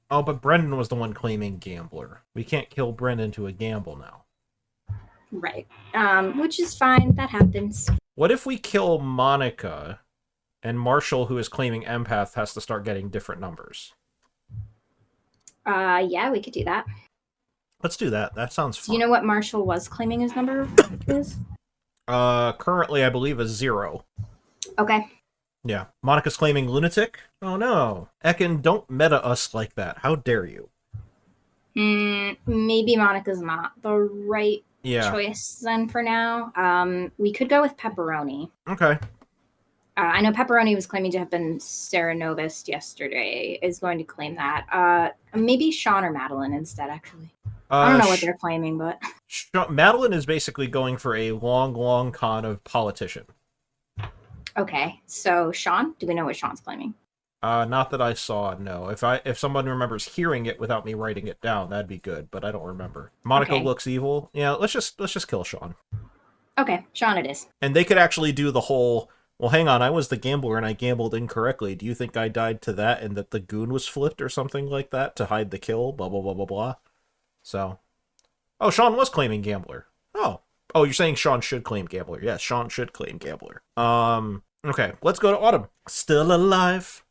A: Oh, but Brendan was the one claiming Gambler. We can't kill Brendan to a gamble now.
C: Right. Which is fine. That happens.
A: What if we kill Monica, and Marshall, who is claiming Empath, has to start getting different numbers?
C: Yeah, we could do that.
A: Let's do that. That sounds fun.
C: Do you know what Marshall was claiming his number is?
A: Currently, I believe, is 0.
C: Okay.
A: Yeah. Monica's claiming Lunatic? Oh, no. Ekin, don't meta us like that. How dare you?
C: Maybe Monica's not the right choice then for now. We could go with Pepperoni.
A: Okay.
C: I know Pepperoni was claiming to have been Sarah Novus yesterday, is going to claim that. Maybe Sean or Madeline instead, actually. I don't know what they're claiming, but...
A: Madeline is basically going for a long, long con of politician.
C: Okay, so Sean? Do we know what Sean's claiming?
A: Not that I saw, no. If someone remembers hearing it without me writing it down, that'd be good, but I don't remember. Monica looks evil. Yeah, let's just kill Sean.
C: Okay, Sean it is.
A: And they could actually do the whole, well, hang on, I was the gambler and I gambled incorrectly. Do you think I died to that and that the goon was flipped or something like that to hide the kill? Blah, blah, blah, blah, blah. So. Oh, Sean was claiming gambler. Oh, you're saying Sean should claim gambler. Yes, Sean should claim gambler. Okay, let's go to Autumn. Still alive.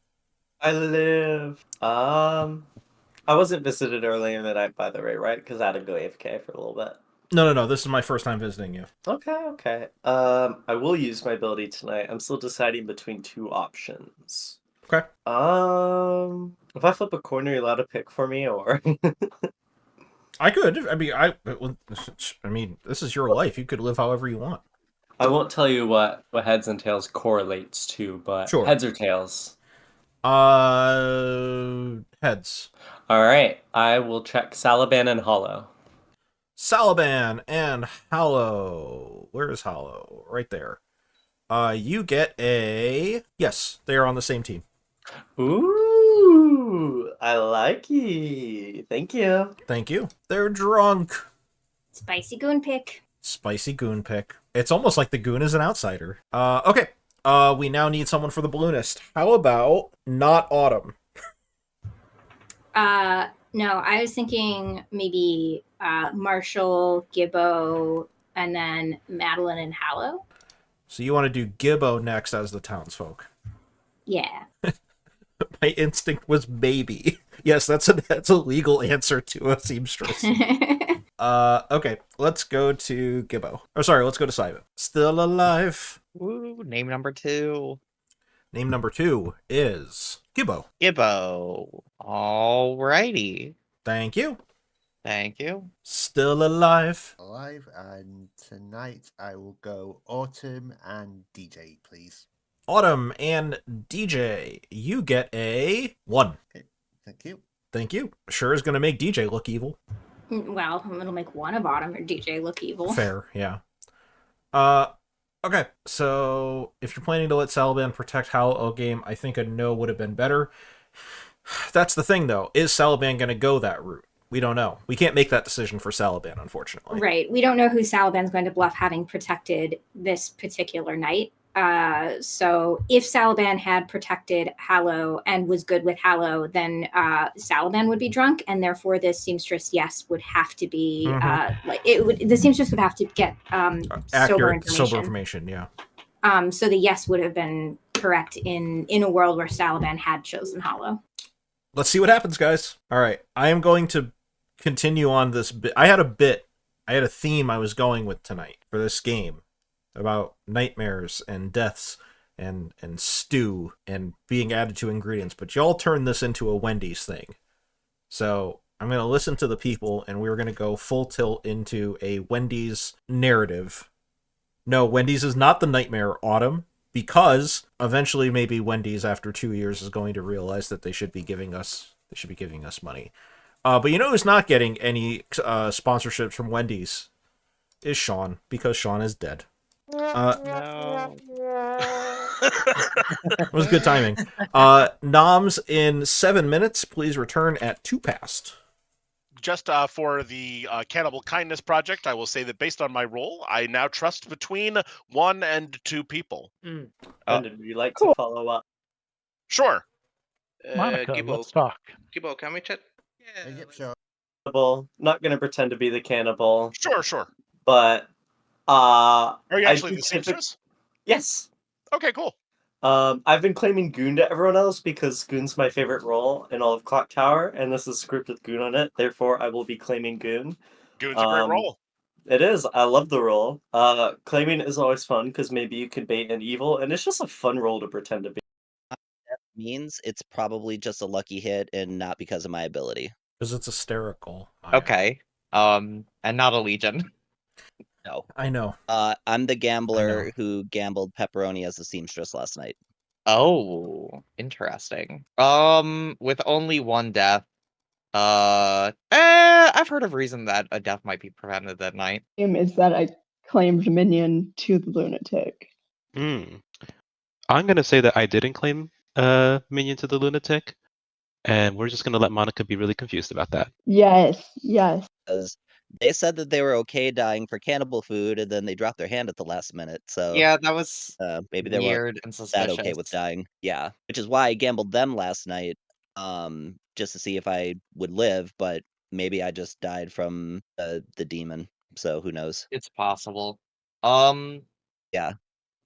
F: I live. I wasn't visited earlier in the night, by the way, right? Because I had to go AFK for a little bit.
A: No. This is my first time visiting you.
F: Okay. I will use my ability tonight. I'm still deciding between 2 options.
A: Okay.
F: If I flip a coin, are you allowed to pick for me, or?
A: I could. I mean, this is your life. You could live however you want.
F: I won't tell you what heads and tails correlates to, but
A: sure.
F: Heads or tails?
A: Heads.
F: All right. I will check Salaban and Hollow.
A: Salaban and Hollow. Where is Hollow? Right there. You get a... Yes, they are on the same team.
F: Ooh, I like you. Thank you.
A: Thank you. They're drunk.
C: Spicy goon pick.
A: Spicy goon pick. It's almost like the goon is an outsider. Okay. We now need someone for the balloonist. How about not Autumn?
C: No, I was thinking maybe Marshall, Gibbo, and then Madeline and Hallow.
A: So you want to do Gibbo next as the townsfolk?
C: Yeah.
A: My instinct was maybe. Yes, that's a legal answer to a seamstress. Okay, let's go to Gibbo. Or sorry, let's go to Simon. Still alive.
H: Woo, name number 2.
A: Name number 2 is Gibbo.
H: Gibbo. Alrighty.
A: Thank you.
H: Thank you.
A: Still alive.
I: Alive, and tonight I will go Autumn and DJ, please.
A: Autumn and DJ, you get a 1.
I: Okay, thank you.
A: Thank you. Sure is going to make DJ look evil.
C: Well, it'll make one of Autumn or DJ look evil.
A: Fair, yeah. Okay, so if you're planning to let Salaban protect Howl all game, I think a no would have been better. That's the thing, though. Is Salaban going to go that route? We don't know. We can't make that decision for Salaban, unfortunately.
C: Right. We don't know who Salaban's going to bluff having protected this particular night. So if Salaban had protected Hallow and was good with Hallow, then Salaban would be drunk, and therefore the seamstress would have to be the seamstress would have to get
A: accurate sober information. Yeah.
C: So the yes would have been correct in a world where Salaban had chosen Hallow.
A: Let's see what happens, guys. All right, I am going to continue on this bit. I had a theme I was going with tonight for this game about nightmares and deaths and stew and being added to ingredients, but y'all turned this into a Wendy's thing. So I'm going to listen to the people, and we're going to go full tilt into a Wendy's narrative. No, Wendy's is not the nightmare, Autumn, because eventually maybe Wendy's after 2 years is going to realize that they should be giving us money. But you know who's not getting any sponsorships from Wendy's is Sean, because Sean is dead.
H: No.
A: It was good timing. Noms in 7 minutes. Please return at 2 past.
G: Just for the Cannibal Kindness Project, I will say that based on my role, I now trust between 1 and 2 people.
F: Brendan, would you like to follow up?
G: Sure.
J: Monica,
N: Gibbo,
J: let's talk.
N: Gibbo, can we chat?
I: Yep, sure.
F: Not gonna pretend to be the cannibal.
G: Sure.
F: But
G: Are you
F: I
G: actually
F: do
G: the seamstress?
F: Yes.
G: Okay, cool.
F: I've been claiming Goon to everyone else because Goon's my favorite role in all of Clock Tower, and this is script with Goon on it. Therefore, I will be claiming Goon.
G: Goon's a great role.
F: It is. I love the role. Claiming is always fun because maybe you can bait an evil, and it's just a fun role to pretend to be.
K: That means it's probably just a lucky hit and not because of my ability.
A: Because it's hysterical.
H: Okay. And not a Legion.
K: No.
A: I know.
K: I'm the gambler who gambled pepperoni as the seamstress last night.
H: Oh, interesting. With only one death. I've heard of reason that a death might be prevented that night.
D: Is that I claimed minion to the lunatic.
L: I'm gonna say that I didn't claim minion to the lunatic, and we're just gonna let Monica be really confused about that.
D: Yes.
K: Because they said that they were okay dying for cannibal food, and then they dropped their hand at the last minute. So
H: Yeah, that was
K: maybe they weren't
H: weird and suspicious.
K: that okay with dying. Yeah, which is why I gambled them last night, just to see if I would live. But maybe I just died from the demon. So who knows?
H: It's possible.
K: Yeah.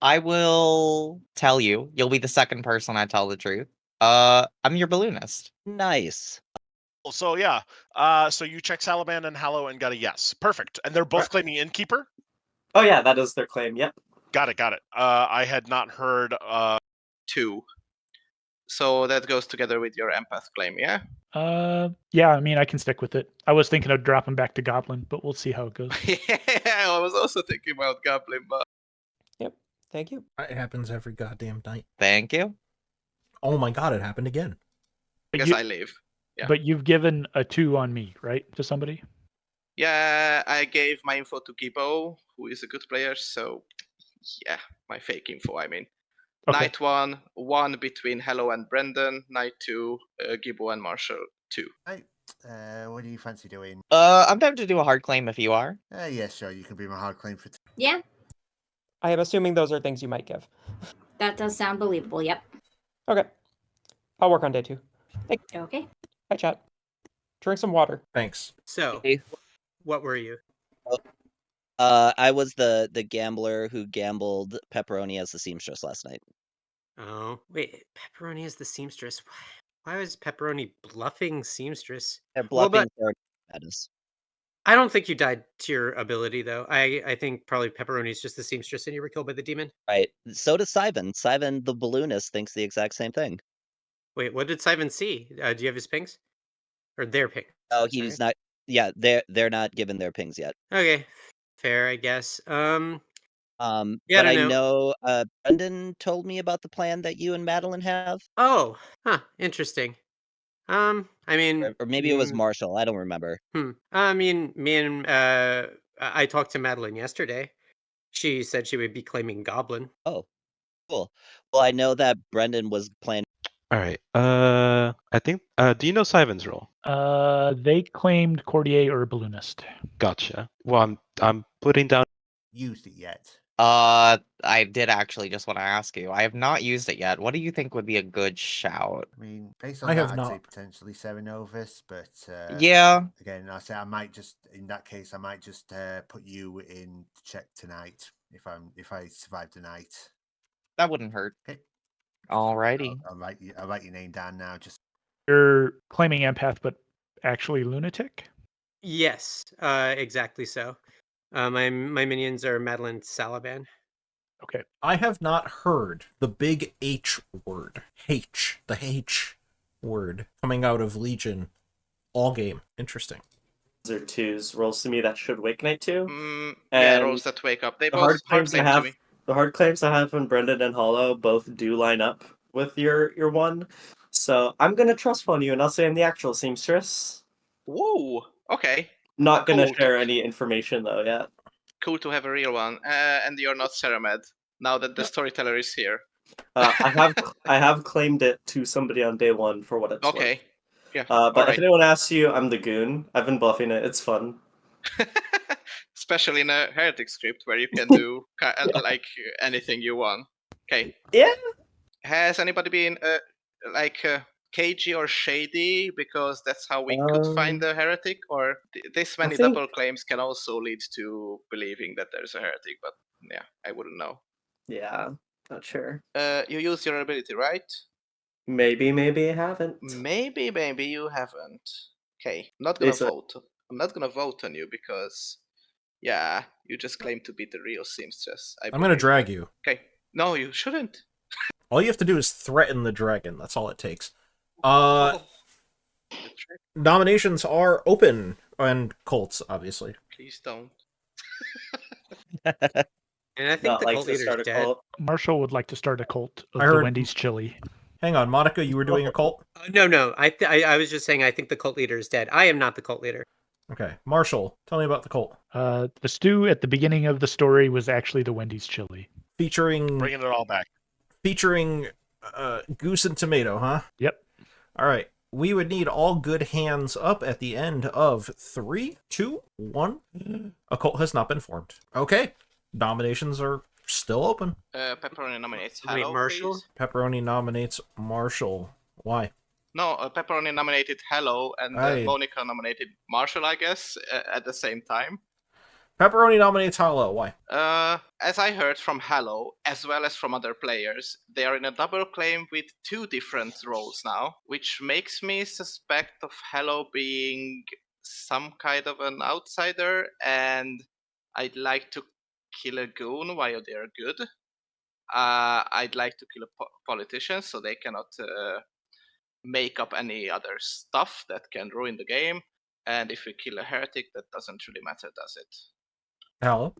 H: I will tell you. You'll be the second person I tell the truth. I'm your balloonist.
K: Nice.
G: So yeah, so you check Salaban and Hallow and got a yes. Perfect. And they're both claiming Innkeeper?
F: Oh yeah, that is their claim, yep.
G: Got it. I had not heard
N: 2. So that goes together with your empath claim, yeah?
J: Yeah, I mean, I can stick with it. I was thinking of dropping back to Goblin, but we'll see how it goes.
N: Yeah, I was also thinking about Goblin, but...
M: Yep, thank you.
A: It happens every goddamn night.
H: Thank you.
A: Oh my god, it happened again.
N: I guess I leave. Yeah.
J: But you've given a 2 on me, right? To somebody?
N: Yeah, I gave my info to Gibbo, who is a good player, so yeah, my fake info, I mean.
J: Okay.
N: Night 1 between Hello and Brendan. Night 2, Gibbo and Marshall 2.
I: Right. What do you fancy doing?
H: I'm down to do a hard claim if you are.
I: Yeah, sure. You can be my hard claim for.
C: Yeah,
M: I am assuming those are things you might give.
C: that does sound believable. Yep.
M: Okay. I'll work on day 2.
C: Okay.
M: Hi, chat. Drink some water.
A: Thanks.
E: So, what were you?
K: I was the gambler who gambled pepperoni as the seamstress last night.
E: Oh, wait. Pepperoni is the seamstress. Why was Pepperoni bluffing seamstress?
K: They're
E: Well,
K: bluffing
E: but
K: madness.
E: I don't think you died to your ability, though. I think probably Pepperoni is just the seamstress and you were killed by the demon.
K: Right. So does Sivan. Sivan, the balloonist, thinks the exact same thing.
E: Wait, what did Sivan see? Do you have his pings? Or their pings?
K: Oh,
E: sorry.
K: he's not. Yeah, they're not given their pings yet.
E: Okay, fair, I guess. Yeah,
K: But
E: I
K: I
E: don't
K: know Brendan told me about the plan that you and Madeline have.
E: Oh, huh, interesting. I mean,
K: Or maybe it was Marshall. I don't remember.
E: I mean, me and I talked to Madeline yesterday. She said she would be claiming Goblin.
K: Oh, cool. Well, I know that Brendan was planning.
L: All right. I think. Do you know Sivan's role?
J: They claimed courtier or balloonist.
L: Gotcha. Well, I'm putting down.
I: Used it yet?
H: I did actually just want to ask you. I have not used it yet. What do you think would be a good shout?
I: I mean, based on
A: I
I: that,
A: have
I: I'd
A: not.
I: say potentially Serenovus, but
H: Yeah.
I: Again, I say I might just in that case I might just put you in check tonight if I survive the night.
H: That wouldn't hurt.
I: Okay.
H: Alrighty.
I: I'll write your name down now. Just
J: You're claiming empath, but actually lunatic?
E: Yes, exactly so. My minions are Madeline Salaban.
J: Okay.
A: I have not heard the big H word. H. The H word coming out of Legion all game. Interesting.
F: Those are 2s. Rolls to me that should wake night 2.
N: Yeah, rolls that wake up. They
F: the
N: both
F: hard claims I
N: claim to
F: have.
N: me.
F: The hard claims I have on Brendan and Hollow both do line up with your 1. So I'm gonna trust fund you, and I'll say I'm the actual seamstress.
N: Whoa. Okay.
F: Not gonna
N: Cool.
F: share any information though yet.
N: Cool to have a real one. And you're not Ceramed. Now that the storyteller is here.
F: I have claimed it to somebody on day one for what it's worth.
N: Okay. Yeah.
F: But
N: alright.
F: if anyone asks you, I'm the goon. I've been buffing it. It's fun.
N: Especially in a heretic script where you can do like anything you want. Okay.
F: Yeah.
N: Has anybody been cagey or shady because that's how we could find the heretic, or this many
F: think-
N: double claims can also lead to believing that there's a heretic, but yeah, I wouldn't know.
F: Yeah, not sure.
N: You use your ability, right?
F: Maybe I haven't.
N: Maybe you haven't. Okay, not gonna
F: It's a-
N: vote. I'm not gonna vote on you because, yeah, you just claim to be the real seamstress.
A: I'm gonna drag you.
N: Okay, no, you shouldn't.
A: All you have to do is threaten the dragon. That's all it takes. Nominations are open, and Colts, obviously.
N: Please don't.
E: And I think
F: Not
E: the
F: like
E: cult
F: to
E: leader's
F: start a
E: dead.
F: cult.
J: Marshall would like to start a cult of
A: I
J: the
A: heard-
J: Wendy's chili.
A: Hang on, Monica, you were doing a cult?
E: No. I was just saying I think the cult leader is dead. I am not the cult leader.
A: Okay. Marshall, tell me about the cult.
J: The stew at the beginning of the story was actually the Wendy's chili.
A: Featuring
G: Bringing it all back.
A: Goose and Tomato, huh?
J: Yep.
A: All right. We would need all good hands up at the end of 3, 2, 1. A cult has not been formed. Okay. Nominations are still open.
N: Pepperoni nominates
E: Wait,
N: Hello,
E: Marshall?
N: please.
A: Pepperoni nominates Marshall. Why?
N: No, Pepperoni nominated Hello, and Monica nominated Marshall, I guess, at the same time.
A: Pepperoni nominates Hollow. Why?
N: As I heard from Hello, as well as from other players, they are in a double claim with 2 different roles now, which makes me suspect of Hello being some kind of an outsider, and I'd like to kill a goon while they're good. I'd like to kill a politician so they cannot make up any other stuff that can ruin the game. And if we kill a heretic, that doesn't really matter, does it?
A: Hello?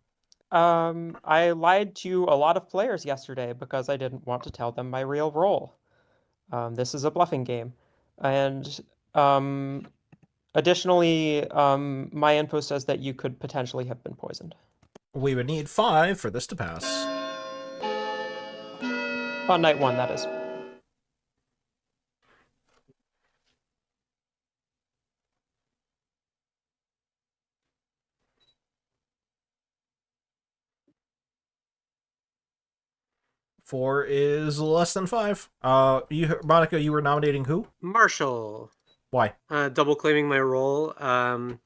M: I lied to a lot of players yesterday because I didn't want to tell them my real role. This is a bluffing game. And additionally, my info says that you could potentially have been poisoned.
A: We would need 5 for this to pass.
M: On night 1, that is.
A: Four is less than 5. Monica, you were nominating who?
E: Marshall.
A: Why?
E: Double claiming my role. I'm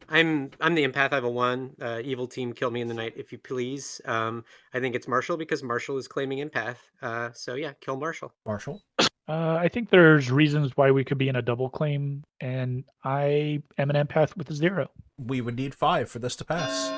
E: the empath. I have a 1. Evil team, kill me in the night if you please. I think it's Marshall because Marshall is claiming empath. So yeah, kill Marshall.
A: Marshall.
J: I think there's reasons why we could be in a double claim, and I am an empath with a 0.
A: We would need 5 for this to pass.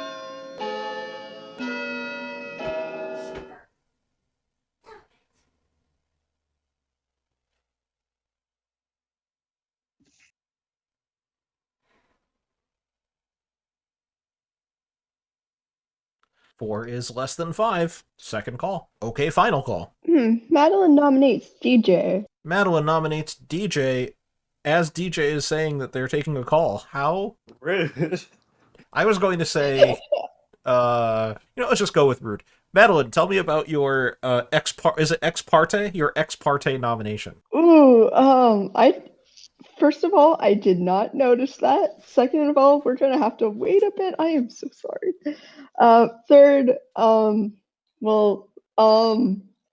A: Four is less than 5. Second call. Okay, final call.
D: Madeline nominates DJ.
A: Madeline nominates DJ as DJ is saying that they're taking a call. How?
F: Rude.
A: I was going to say, let's just go with rude. Madeline, tell me about your is it ex parte? Your ex parte nomination.
D: Ooh, first of all, I did not notice that. Second of all, we're gonna have to wait a bit. I am so sorry. Third,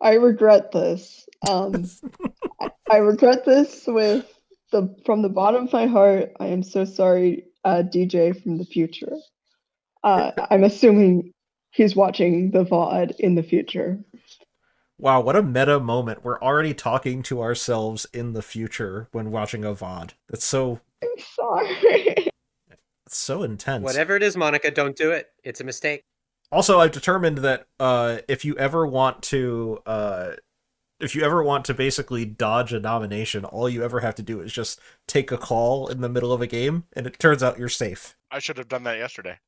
D: I regret this. I regret this from the bottom of my heart. I am so sorry, DJ from the future. I'm assuming he's watching the VOD in the future.
A: Wow, what a meta moment. We're already talking to ourselves in the future when watching a VOD. That's so...
D: I'm sorry.
A: It's so intense.
E: Whatever it is, Monica, don't do it. It's a mistake.
A: Also, I've determined that if you ever want to basically dodge a nomination, all you ever have to do is just take a call in the middle of a game, and it turns out you're safe.
G: I should have done that yesterday.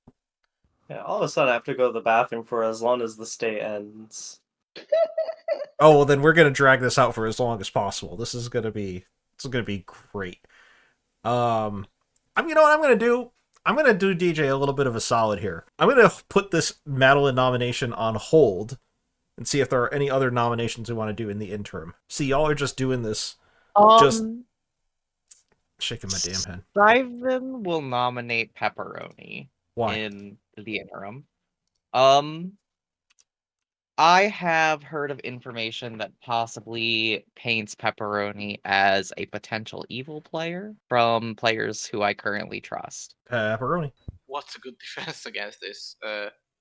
F: Yeah, all of a sudden I have to go to the bathroom for as long as the stay ends.
A: Oh, well, then we're gonna drag this out for as long as possible. This is gonna be great. You know what I'm gonna do? I'm gonna do DJ a little bit of a solid here. I'm gonna put this Madeline nomination on hold and see if there are any other nominations we want to do in the interim. See, y'all are just doing this, just shaking my damn head.
H: Ryven will nominate Pepperoni.
A: Why?
H: In the interim. I have heard of information that possibly paints Pepperoni as a potential evil player from players who I currently trust.
A: Pepperoni.
N: What's a good defense against this?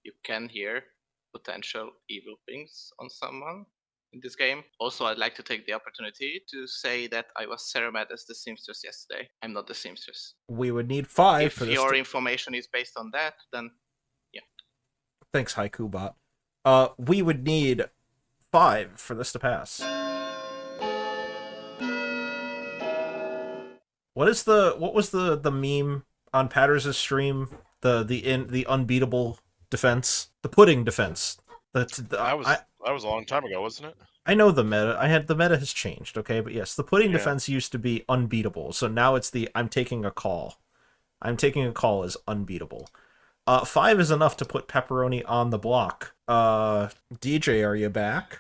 N: You can hear potential evil things on someone in this game. Also, I'd like to take the opportunity to say that I was Ceramad as the Seamstress yesterday. I'm not the Seamstress.
A: We would need 5
N: if
A: for this.
N: If your
A: to...
N: information is based on that, then yeah.
A: Thanks, Haikubot. We would need 5 for this to pass. What was the meme on Patters' stream? The unbeatable defense, the pudding defense.
G: That was a long time ago, wasn't it?
A: I know the meta. The meta has changed, okay, but yes, the pudding defense used to be unbeatable. So now it's the I'm taking a call. I'm taking a call is unbeatable. 5 is enough to put Pepperoni on the block. DJ, are you back?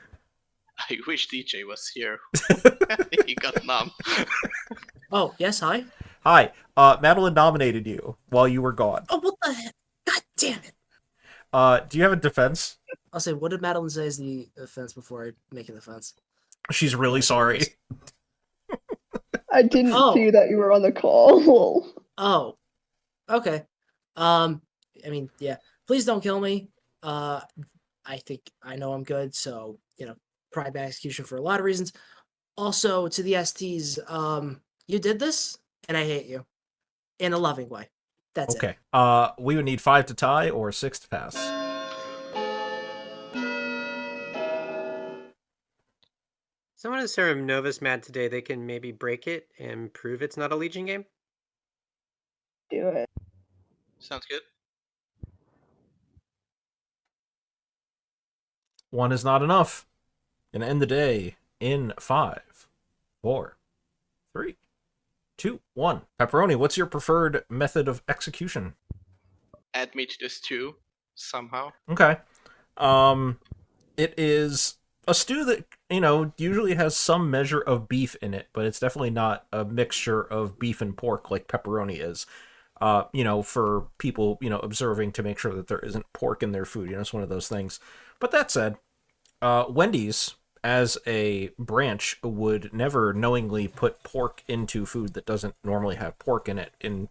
N: I wish DJ was here. He got numb.
B: Oh, yes, hi.
A: Hi. Madeline nominated you while you were gone.
B: Oh, what the heck? God damn it.
A: Do you have a defense?
B: I'll say, what did Madeline say is the offense before I make an offense?
A: She's really sorry.
D: I didn't see that you were on the call.
B: Oh. Okay. I mean, yeah. Please don't kill me. I think I know I'm good, so, pride by execution for a lot of reasons. Also, to the STs, you did this, and I hate you. In a loving way. That's it.
A: Okay. We would need 5 to tie or 6 to pass.
E: Someone is Serum Novus mad today. They can maybe break it and prove it's not a Legion game.
D: Do it.
N: Sounds good.
A: 1 is not enough. Gonna end the day in 5, 4, 3, 2, 1. Pepperoni, what's your preferred method of execution?
N: Add me to this stew somehow.
A: Okay. It is a stew that, usually has some measure of beef in it, but it's definitely not a mixture of beef and pork like pepperoni is. For people, observing to make sure that there isn't pork in their food. It's one of those things. But that said, Wendy's, as a branch, would never knowingly put pork into food that doesn't normally have pork in it in,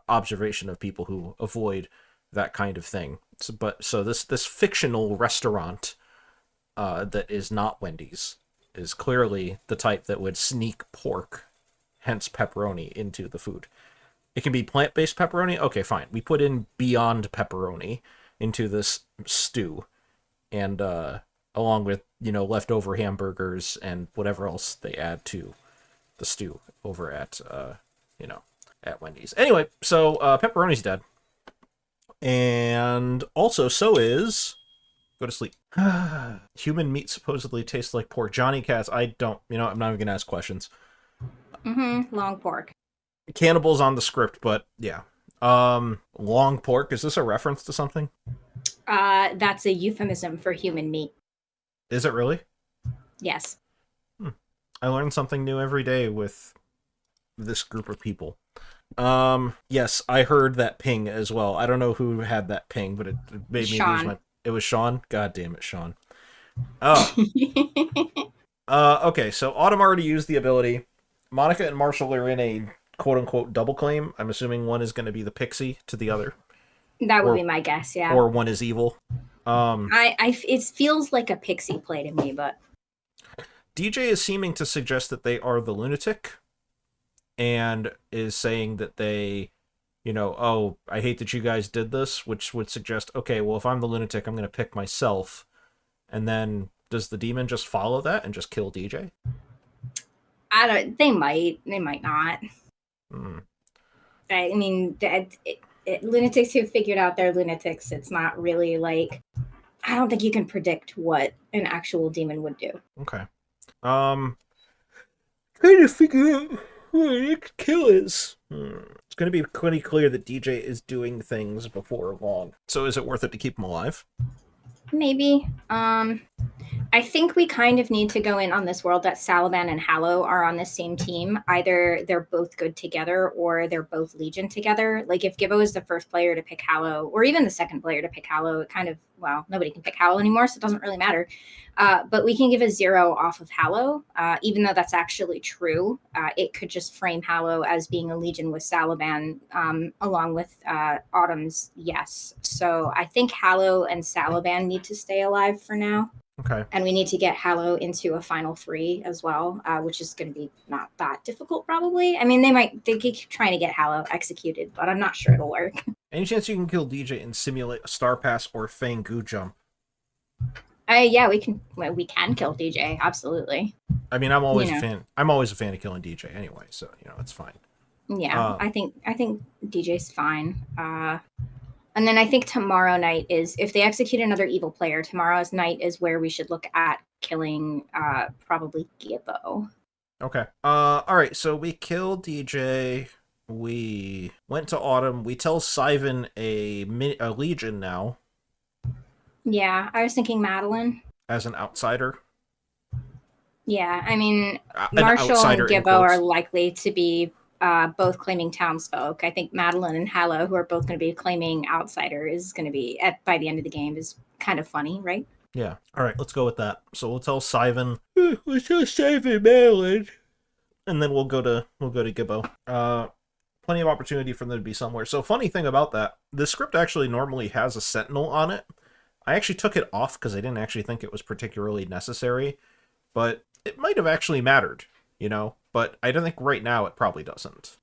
A: observation of people who avoid that kind of thing. So this fictional restaurant that is not Wendy's is clearly the type that would sneak pork, hence pepperoni, into the food. It can be plant-based pepperoni. Okay, fine. We put in Beyond Pepperoni into this stew, and along with leftover hamburgers and whatever else they add to the stew over at at Wendy's. Anyway, so pepperoni's dead, and also so is go to sleep. Human meat supposedly tastes like pork. Johnny Cats, I don't. I'm not even gonna ask questions.
C: Long pork.
A: Cannibals on the script, but yeah. Long pork, is this a reference to something?
C: That's a euphemism for human meat.
A: Is it really?
C: Yes.
A: I learn something new every day with this group of people. Yes, I heard that ping as well. I don't know who had that ping, but it made me lose my... It was Sean? God damn it, Sean. Oh. Okay, so Autumn already used the ability. Monica and Marshall are in a quote-unquote double claim. I'm assuming one is going to be the pixie to the other.
C: That would be my guess, yeah.
A: Or one is evil.
C: It feels like a pixie play to me, but...
A: DJ is seeming to suggest that they are the lunatic, and is saying that they, oh, I hate that you guys did this, which would suggest, okay, well, if I'm the lunatic, I'm going to pick myself. And then, does the demon just follow that and just kill DJ?
C: They might not. I mean, lunatics who figured out they're lunatics, it's not really like, I don't think you can predict what an actual demon would do.
A: Okay. Trying to figure out what the next kill is. It's going to be pretty clear that DJ is doing things before long. So is it worth it to keep him alive?
C: Maybe. I think we kind of need to go in on this world that Salaban and Hallow are on the same team. Either they're both good together or they're both Legion together. Like if Gibbo is the first player to pick Hallow, or even the second player to pick Hallow, it kind of, well, nobody can pick Hallow anymore, so it doesn't really matter. But we can give a 0 off of Hallow, even though that's actually true. It could just frame Hallow as being a Legion with Salaban, along with Autumn's yes. So I think Hallow and Salaban need to stay alive for now.
A: Okay.
C: And we need to get Hallow into a final 3 as well, which is going to be not that difficult, probably. I mean, they keep trying to get Hallow executed, but I'm not sure it'll work.
A: Any chance you can kill DJ and simulate a Star Pass or Fang Goo jump?
C: Yeah, we can. Well, we can kill DJ, absolutely.
A: I mean, I'm always a fan. I'm always a fan of killing DJ anyway, so it's fine.
C: Yeah, I think DJ's fine. And then I think tomorrow night is, if they execute another evil player, tomorrow's night is where we should look at killing probably Gibbo.
A: Okay. All right. So we killed DJ. We went to Autumn. We tell Sivan a Legion now.
C: Yeah, I was thinking Madeline.
A: As an outsider.
C: Yeah, I mean, Marshall and Gibbo are likely to be both claiming townsfolk. I think Madeline and Hallow, who are both going to be claiming outsider, is going to be by the end of the game is kind of funny, right?
A: Yeah. All right, let's go with that. So we'll tell Sivan. Let's tell Sivan Madeline, and then we'll go to Gibbo. Plenty of opportunity for them to be somewhere. So funny thing about that, the script actually normally has a sentinel on it. I actually took it off because I didn't actually think it was particularly necessary, but it might have actually mattered, But I don't think right now it probably doesn't.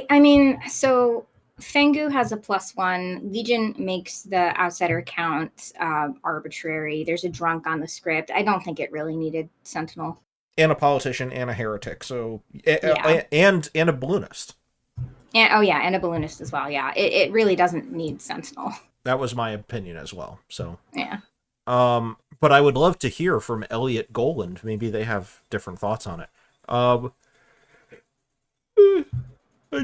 C: I mean, so Fengu has a +1. Legion makes the outsider count arbitrary. There's a drunk on the script. I don't think it really needed Sentinel.
A: And a politician and a heretic. So and a balloonist.
C: And a balloonist as well. Yeah, it really doesn't need Sentinel.
A: That was my opinion as well. So
C: yeah.
A: But I would love to hear from Elliot Goland. Maybe they have different thoughts on it. I'm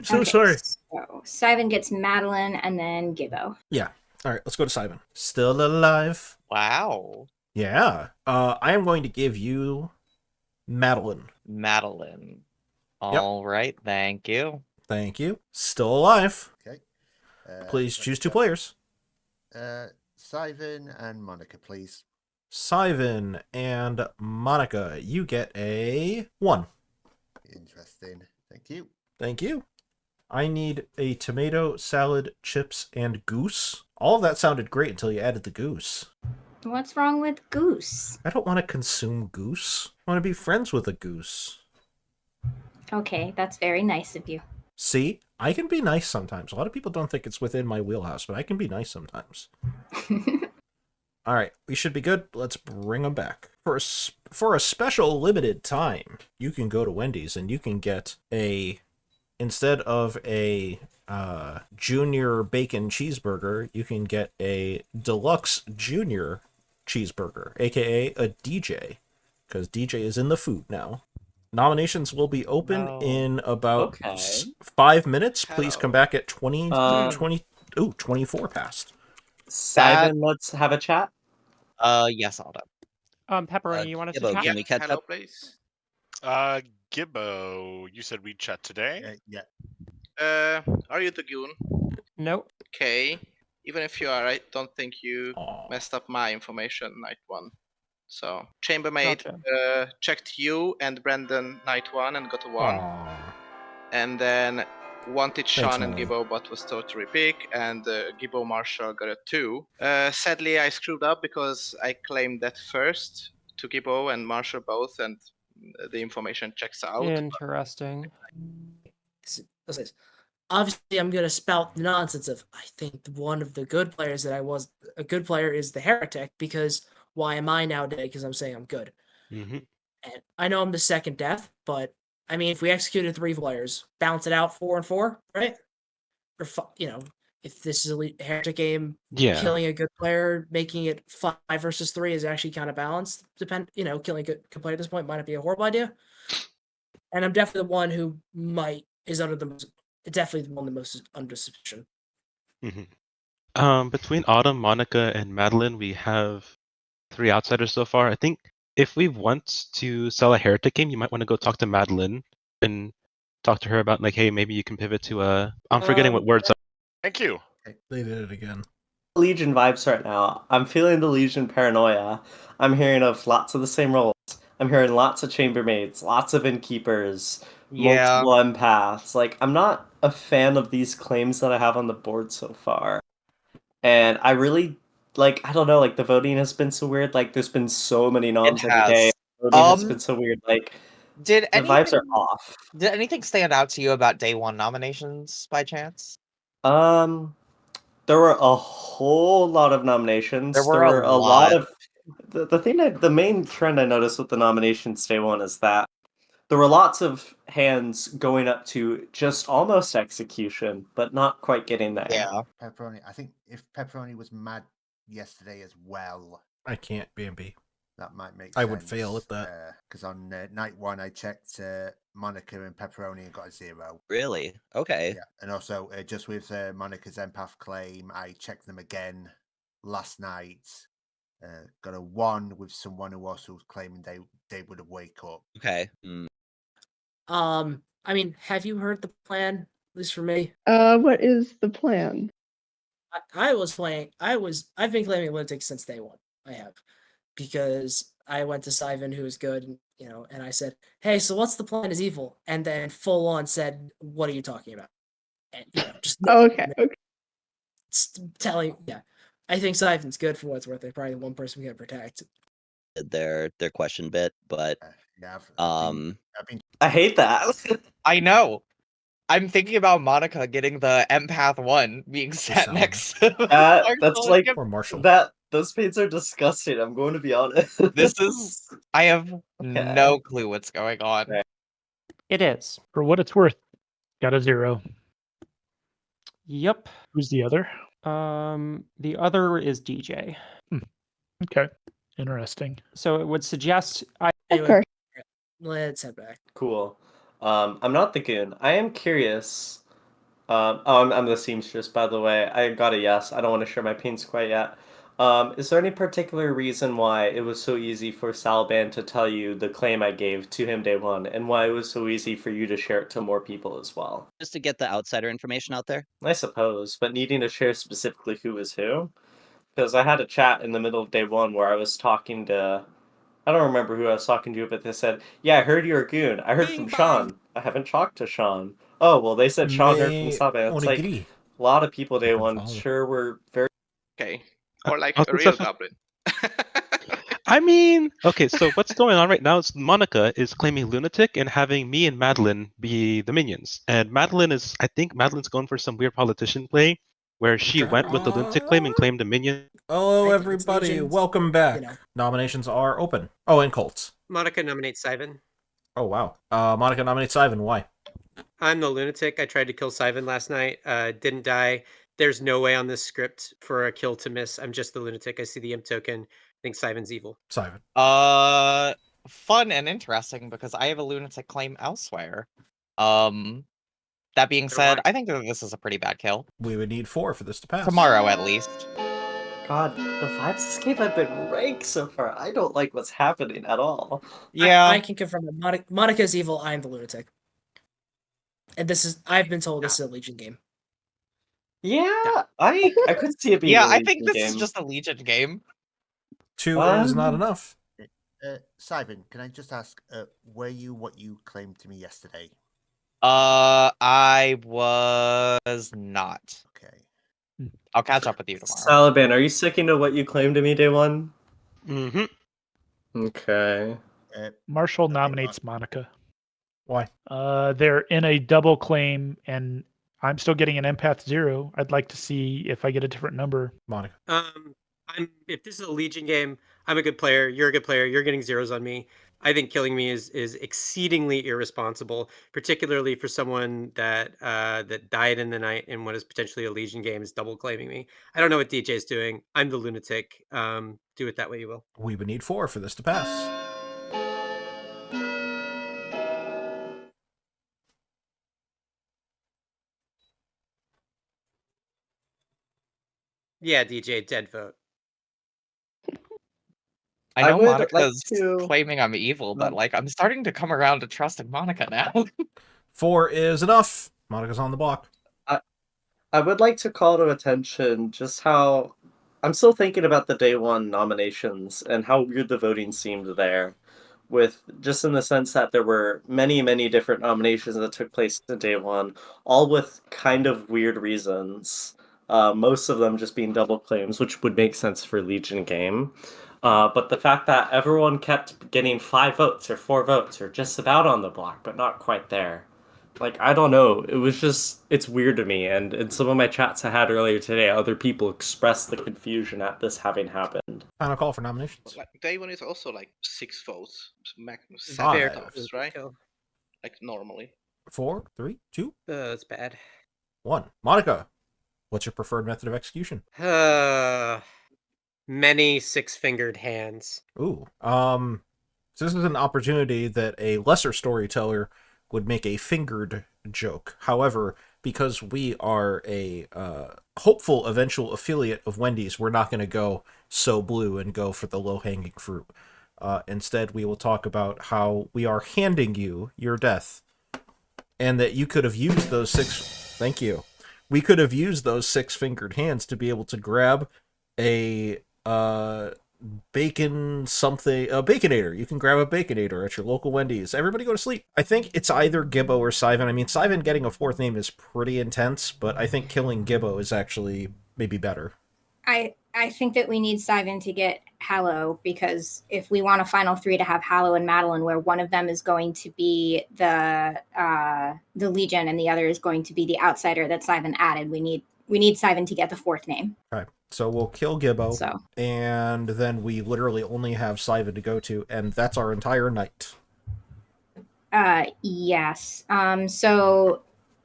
A: so sorry.
C: So Sivan gets Madeline and then Gibbo.
A: Yeah. All right, let's go to Sivan. Still alive.
H: Wow.
A: Yeah. I am going to give you Madeline.
H: Madeline. All right. Thank you.
A: Thank you. Still alive.
I: Okay.
A: Please choose 2 players.
I: Sivan and Monica, please.
A: Sivan and Monica, you get a 1.
I: Interesting. Thank you.
A: Thank you. I need a tomato, salad, chips, and goose. All of that sounded great until you added the goose.
C: What's wrong with goose?
A: I don't want to consume goose. I want to be friends with a goose.
C: Okay, that's very nice of you.
A: See, I can be nice sometimes. A lot of people don't think it's within my wheelhouse, but I can be nice sometimes. All right, we should be good. Let's bring them back. For a special limited time, you can go to Wendy's and you can get instead of a junior bacon cheeseburger, you can get a deluxe junior cheeseburger, aka a DJ, because DJ is in the food now. Nominations will be open in about 5 minutes. Please come back at 24 past.
F: Sivan, let's have a chat.
H: Yes, Aldo.
M: Pepperoni, you want us to
K: Gibbo,
M: chat?
K: can we catch
N: Hello,
K: up?
N: please.
G: Gibbo, you said we'd chat today?
I: Yeah.
N: Are you the goon?
M: Nope.
N: Okay. Even if you are, I don't think you messed up my information night 1. So chambermaid checked you and Brendan night 1 and got a 1. And then wanted Sean and Gibbo, but was told to repick, and Gibbo Marshall got a 2. Sadly, I screwed up because I claimed that first to Gibbo and Marshall both, and the information checks out.
M: Interesting.
B: Obviously, I'm going to spout the nonsense of, I think one of the good players that I was a good player is the heretic, because why am I now dead? Because I'm saying I'm good.
L: Mm-hmm.
B: And I know I'm the second death, but I mean, if we executed 3 players, bounce it out 4 and 4, right? Or if this is a heretic game, killing a good player, making it 5 versus 3 is actually kind of balanced. Killing a good player at this point might not be a horrible idea. And I'm definitely the one who is under the most. Definitely one of the most under suspicion.
L: Mm-hmm. Between Autumn, Monica, and Madeline, we have 3 outsiders so far. I think if we want to sell a heretic game, you might want to go talk to Madeline and talk to her about like, hey, maybe you can pivot to a. I'm forgetting what words.
G: Thank you.
A: They did it again.
F: Legion vibes right now. I'm feeling the Legion paranoia. I'm hearing of lots of the same roles. I'm hearing lots of chambermaids, lots of innkeepers,
H: Yeah.
F: multiple empaths. Like, I'm not a fan of these claims that I have on the board so far. And I really, like, I don't know, like, the voting has been so weird. Like, there's been so many noms every day. Voting has been so weird. Like,
H: Did
F: the vibes are off.
H: Did anything stand out to you about day 1 nominations by chance?
F: There were a whole lot of nominations.
H: There were a
F: lot
H: lot.
F: of the main trend I noticed with the nominations day 1 is that there were lots of hands going up to just almost execution, but not quite getting there.
H: Yeah.
I: Pepperoni. I think if Pepperoni was mad yesterday as well,
A: I can't B&B.
I: that might make sense.
A: I would fail at that.
I: Because on night 1, I checked Monica and Pepperoni and got a 0.
K: Really? Okay.
I: Yeah, and also just with Monica's empath claim, I checked them again last night. Got a 1 with someone who also was claiming they would have wake up.
K: Okay.
B: I mean, have you heard the plan? At least for me.
D: What is the plan?
B: I've been claiming lunatic since day 1. I have, because I went to Sivan, who is good, and and I said, "Hey, so what's the plan? Is evil?" And then full on said, "What are you talking about?" And just
D: Okay.
B: telling, yeah. I think Sivan's good for what it's worth. They're probably the one person we can protect.
K: Their question bit, but
I: yeah,
F: I hate that.
H: I know. I'm thinking about Monica getting the empath 1 being sat next to
F: That's like
A: or Marshall.
F: Those paints are disgusting. I'm going to be honest.
H: I have no clue what's going on.
M: It is.
J: For what it's worth, got a 0.
M: Yep.
J: Who's the other?
M: The other is DJ.
J: Okay. Interesting.
M: So it would suggest
B: Anyway, let's head back.
F: Cool. I'm not the goon. I am curious. I'm the seamstress, by the way. I got a yes. I don't want to share my paints quite yet. Is there any particular reason why it was so easy for Salban to tell you the claim I gave to him day 1, and why it was so easy for you to share it to more people as well?
K: Just to get the outsider information out there.
F: I suppose, but needing to share specifically who is who? Because I had a chat in the middle of day 1 where I was talking to... I don't remember who I was talking to, but they said, "Yeah, I heard you're a goon. I heard from Sean. I haven't talked to Sean." Oh, well, they said Sean heard from Salban. It's like a lot of people day 1 sure were very...
N: Okay. Or like a real goblin.
L: I mean, okay, so what's going on right now is Monica is claiming lunatic and having me and Madeline be the minions. And I think Madeline's going for some weird politician play where she went with the lunatic claim and claimed a minion.
A: Hello, everybody. Welcome back. Nominations are open. Oh, and Colts.
E: Monica nominates Sivan.
A: Oh, wow. Monica nominates Sivan. Why?
E: I'm the lunatic. I tried to kill Sivan last night. Didn't die. There's no way on this script for a kill to miss. I'm just the lunatic. I see the imp token. I think Sivan's evil.
A: Sivan.
H: Fun and interesting because I have a lunatic claim elsewhere. That being said, I think that this is a pretty bad kill.
A: We would need 4 for this to pass.
H: Tomorrow, at least.
F: God, the vibes this game have been rank so far. I don't like what's happening at all.
H: Yeah.
B: I can confirm that Monica's evil, I'm the lunatic. And I've been told this is a Legion game.
F: Yeah, I could see it being
H: Yeah,
F: a
H: I think
F: Legion
H: this
F: game.
H: is just a Legion game.
A: 2 is not enough.
I: Sivan, can I just ask, were you what you claimed to me yesterday?
H: I was not.
I: Okay.
H: I'll catch up with you tomorrow.
F: Salaban, are you sticking to what you claimed to me day 1?
L: Mm-hmm.
F: Okay.
J: Marshall nominates Monica.
A: Why?
J: They're in a double claim, and I'm still getting an empath 0. I'd like to see if I get a different number.
A: Monica.
E: If this is a Legion game, I'm a good player. You're a good player. You're getting 0s on me. I think killing me is exceedingly irresponsible, particularly for someone that died in the night in what is potentially a Legion game is double claiming me. I don't know what DJ's doing. I'm the lunatic. Do it that way you will.
A: We would need 4 for this to pass.
E: Yeah, DJ, dead vote.
H: I
F: I
H: know
F: would like
H: Monica's
F: to.
H: claiming I'm evil, but like I'm starting to come around to trusting Monica now.
A: 4 is enough. Monica's on the block.
F: I would like to call to attention just how I'm still thinking about the day one nominations and how weird the voting seemed there. With just in the sense that there were many, many different nominations that took place in day one, all with kind of weird reasons. Most of them just being double claims, which would make sense for Legion game. But the fact that everyone kept getting 5 votes or 4 votes or just about on the block, but not quite there. Like, I don't know. It was just, it's weird to me. And in some of my chats I had earlier today, other people expressed the confusion at this having happened.
A: Final call for nominations.
N: Like, day one is also like 6 votes, maximum
A: 5.
N: tops, right? Like normally.
A: 4, 3, 2,
E: That's bad.
A: 1. Monica, what's your preferred method of execution?
E: Many 6-fingered hands.
A: Ooh. So this is an opportunity that a lesser storyteller would make a fingered joke. However, because we are a hopeful eventual affiliate of Wendy's, we're not going to go so blue and go for the low-hanging fruit. Instead, we will talk about how we are handing you your death, and that you could have used those 6... Thank you. We could have used those 6-fingered hands to be able to grab a baconator. You can grab a baconator at your local Wendy's. Everybody go to sleep. I think it's either Gibbo or Sivan. I mean, Sivan getting a 4th name is pretty intense, but I think killing Gibbo is actually maybe better.
C: I think that we need Sivan to get Hallow, because if we want a final 3 to have Hallow and Madeline, where one of them is going to be the Legion and the other is going to be the outsider that Sivan added, we need Sivan to get the 4th name.
A: Okay, so we'll kill Gibbo,
C: So.
A: And then we literally only have Sivan to go to, and that's our entire night.
C: Yes. So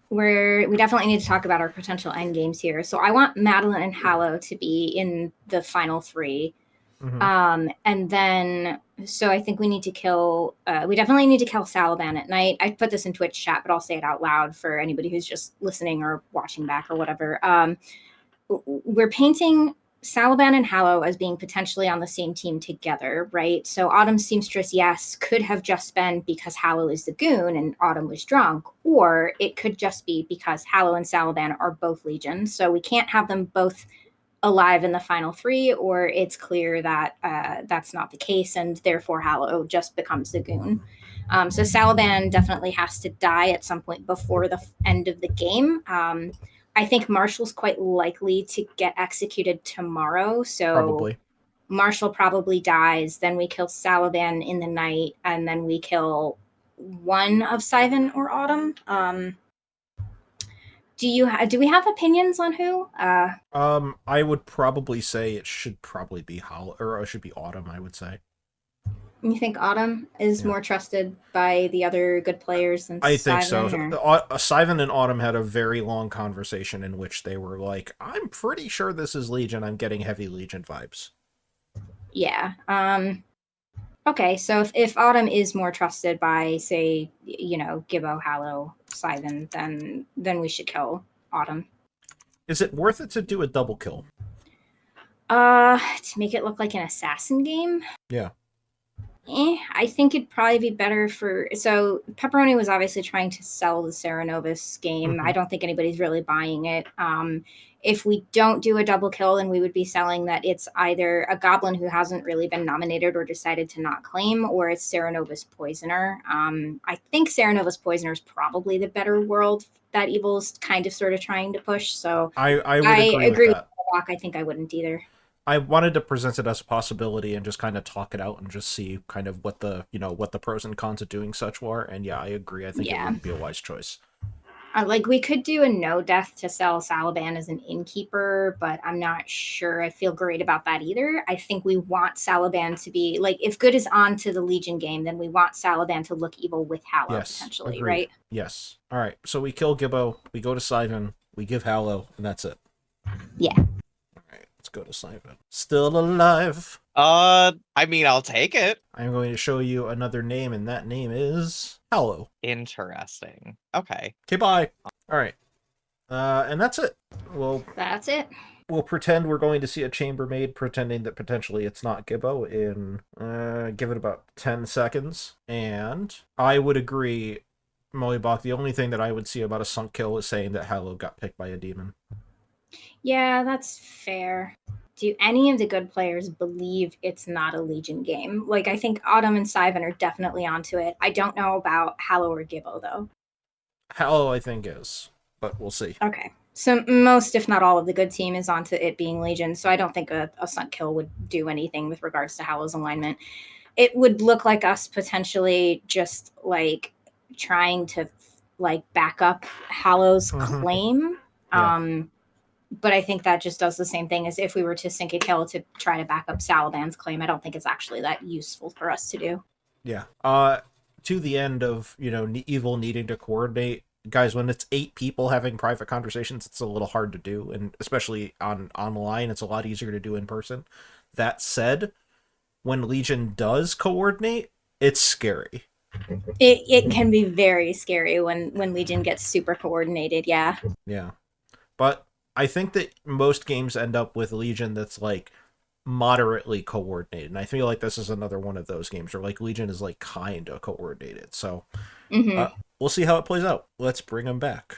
C: we definitely need to talk about our potential end games here. So I want Madeline and Hallow to be in the final 3.
A: Mm-hmm.
C: And then, so I think we need to kill, we definitely need to kill Salaban at night. I put this in Twitch chat, but I'll say it out loud for anybody who's just listening or watching back or whatever. We're painting Salaban and Hallow as being potentially on the same team together, right? So Autumn's Seamstress, yes, could have just been because Hallow is the goon and Autumn was drunk, or it could just be because Hallow and Salaban are both Legion. So we can't have them both alive in the final 3, or it's clear that that's not the case, and therefore Hallow just becomes the goon. So Salaban definitely has to die at some point before the end of the game. I think Marshall's quite likely to get executed tomorrow. So
A: Probably.
C: Marshall probably dies. Then we kill Salaban in the night, and then we kill one of Sivan or Autumn. Do we have opinions on who?
A: I would probably say it should probably be it should be Autumn, I would say.
C: You think Autumn is more trusted by the other good players than Sivan?
A: I think so. Sivan and Autumn had a very long conversation in which they were like, I'm pretty sure this is Legion. I'm getting heavy Legion vibes.
C: Yeah. Okay, so if Autumn is more trusted by, say, Gibbo, Hallow, Sivan, then we should kill Autumn.
A: Is it worth it to do a double kill?
C: To make it look like an assassin game?
A: Yeah.
C: I think it'd probably be better so Pepperoni was obviously trying to sell the Serenovus game.
A: Mm-hmm.
C: I don't think anybody's really buying it. If we don't do a double kill, then we would be selling that it's either a goblin who hasn't really been nominated or decided to not claim, or it's Serenovus Poisoner. I think Serenovus Poisoner is probably the better world that Evil's kind of sort of trying to push. So
A: I would agree with that.
C: Walk. I think I wouldn't either.
A: I wanted to present it as a possibility and just kind of talk it out and just see kind of what the pros and cons of doing such were. And yeah, I agree. I think it would be a wise choice.
C: We could do a no death to sell Salaban as an innkeeper, but I'm not sure I feel great about that either. I think we want Salaban to be if good is on to the Legion game, then we want Salaban to look evil with Hallow potentially,
A: agreed.
C: Right?
A: Yes. All right. So we kill Gibbo, we go to Sivan, we give Hallow, and that's it.
C: Yeah.
A: Let's go to Sivan. Still alive.
H: I mean, I'll take it.
A: I'm going to show you another name, and that name is Hallow.
H: Interesting. Okay.
A: Okay, bye. All right. And that's it. Well,
C: that's it.
A: we'll pretend we're going to see a chambermaid, pretending that potentially it's not Gibbo in, give it about 10 seconds. And I would agree, Moibach, the only thing that I would see about a sunk kill is saying that Hallow got picked by a demon.
C: Yeah, that's fair. Do any of the good players believe it's not a Legion game? Like, I think Autumn and Sivan are definitely onto it. I don't know about Hallow or Gibbo, though.
A: Hallow, I think, is, but we'll see.
C: Okay. So most, if not all, of the good team is onto it being Legion, so I don't think a sunk kill would do anything with regards to Hallow's alignment. It would look like us potentially just, like, trying to, like, back up Hallow's claim.
A: Yeah.
C: But I think that just does the same thing as if we were to sink a kill to try to back up Salaban's claim. I don't think it's actually that useful for us to do.
A: Yeah. To the end of, Evil needing to coordinate, guys, when it's 8 people having private conversations, it's a little hard to do, and especially online, it's a lot easier to do in person. That said, when Legion does coordinate, it's scary.
C: It can be very scary when Legion gets super coordinated, yeah.
A: Yeah. But I think that most games end up with Legion that's like moderately coordinated, and I feel like this is another one of those games where like Legion is like kind of coordinated. So we'll see how it plays out. Let's bring them back.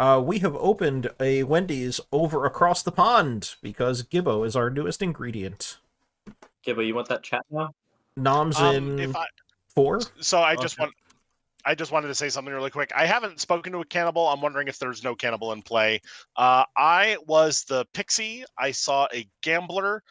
A: We have opened a Wendy's over across the pond because Gibbo is our newest ingredient.
F: Gibbo, you want that chat now?
A: Nom's in 4.
G: So I just wanted to say something really quick. I haven't spoken to a cannibal. I'm wondering if there's no cannibal in play. I was the Pixie. I saw a gambler.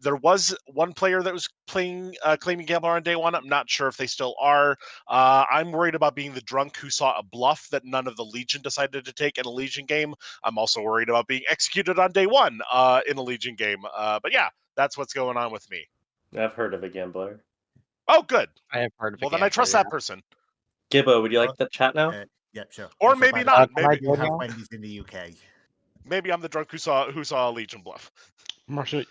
G: There was one player that was playing claiming gambler on day 1. I'm not sure if they still are. I'm worried about being the drunk who saw a bluff that none of the Legion decided to take in a Legion game. I'm also worried about being executed on day 1 in a Legion game. But yeah, that's what's going on with me.
F: I've heard of a gambler.
G: Oh, good.
H: I have heard of
G: Well,
H: a
G: then I trust
H: gambler,
G: that person.
F: Gibbo, would you like the chat now?
I: Yep, sure.
G: Or
I: Also,
G: maybe
I: by the
G: not.
I: way,
G: Maybe
I: we have Wendy's in the UK.
G: Maybe I'm the drunk who saw a Legion bluff.
L: Marshall.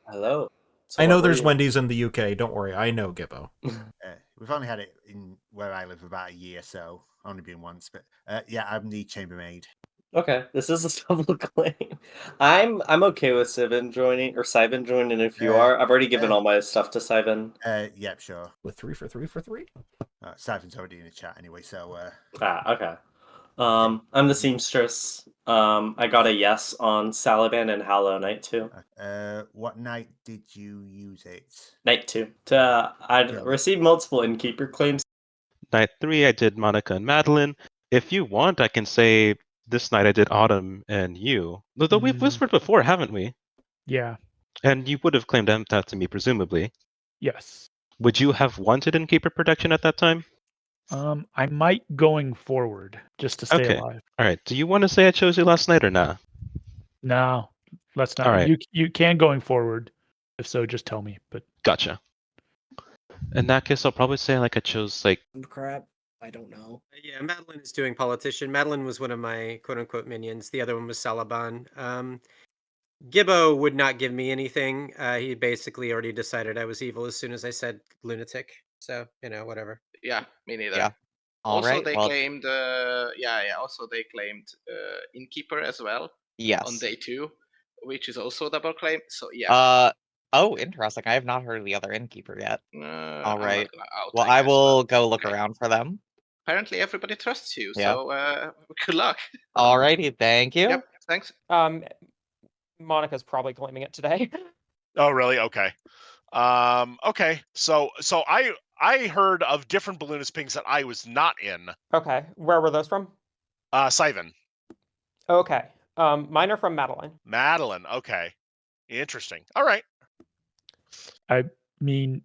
F: Hello. So
A: I know
F: what were
A: there's
F: you-
A: Wendy's in the UK. Don't worry, I know Gibbo.
I: We've only had it in where I live about a year, so only been once. But yeah, I'm the chambermaid.
F: Okay, this is a double claim. I'm okay with Sivan joining if you are. I've already given all my stuff to Sivan.
I: Yep, sure.
A: With 3 for 3 for 3?
I: Sivan's already in the chat anyway, so
F: okay. I'm the Seamstress. I got a yes on Salaban and Hallow Night 2.
I: What night did you use it?
F: Night 2. I'd received multiple innkeeper claims.
L: Night 3, I did Monica and Madeline. If you want, I can say this night I did Autumn and you. Though we've whispered before, haven't we?
J: Yeah.
L: And you would have claimed empath to me, presumably.
J: Yes.
L: Would you have wanted innkeeper protection at that time?
J: I might going forward just to stay alive.
L: All right. Do you want to say I chose you last night or not?
J: No, let's not.
L: All right.
J: You can going forward. If so, just tell me. But
L: Gotcha. In that case, I'll probably say like I chose like.
B: Crap. I don't know.
E: Yeah, Madeline is doing politician. Madeline was one of my quote unquote minions. The other one was Salaban. Gibbo would not give me anything. He basically already decided I was evil as soon as I said lunatic. So, whatever.
N: Yeah, me neither.
H: Yeah.
N: They claimed also they claimed innkeeper as well.
H: Yes.
N: On day 2, which is also a double claim. So yeah.
H: Oh, interesting. I have not heard of the other innkeeper yet. All right.
N: Out,
H: Well, I will go look around for them.
N: Apparently everybody trusts you,
H: Yeah.
N: so good luck.
H: Alrighty, thank you.
N: Yep, thanks.
M: Monica's probably claiming it today.
G: Oh, really? Okay. Okay. So I heard of different balloonist pings that I was not in.
M: Okay. Where were those from?
G: Sivan.
M: Okay. Mine are from Madeline.
G: Madeline. Okay. Interesting. All right.
J: I mean,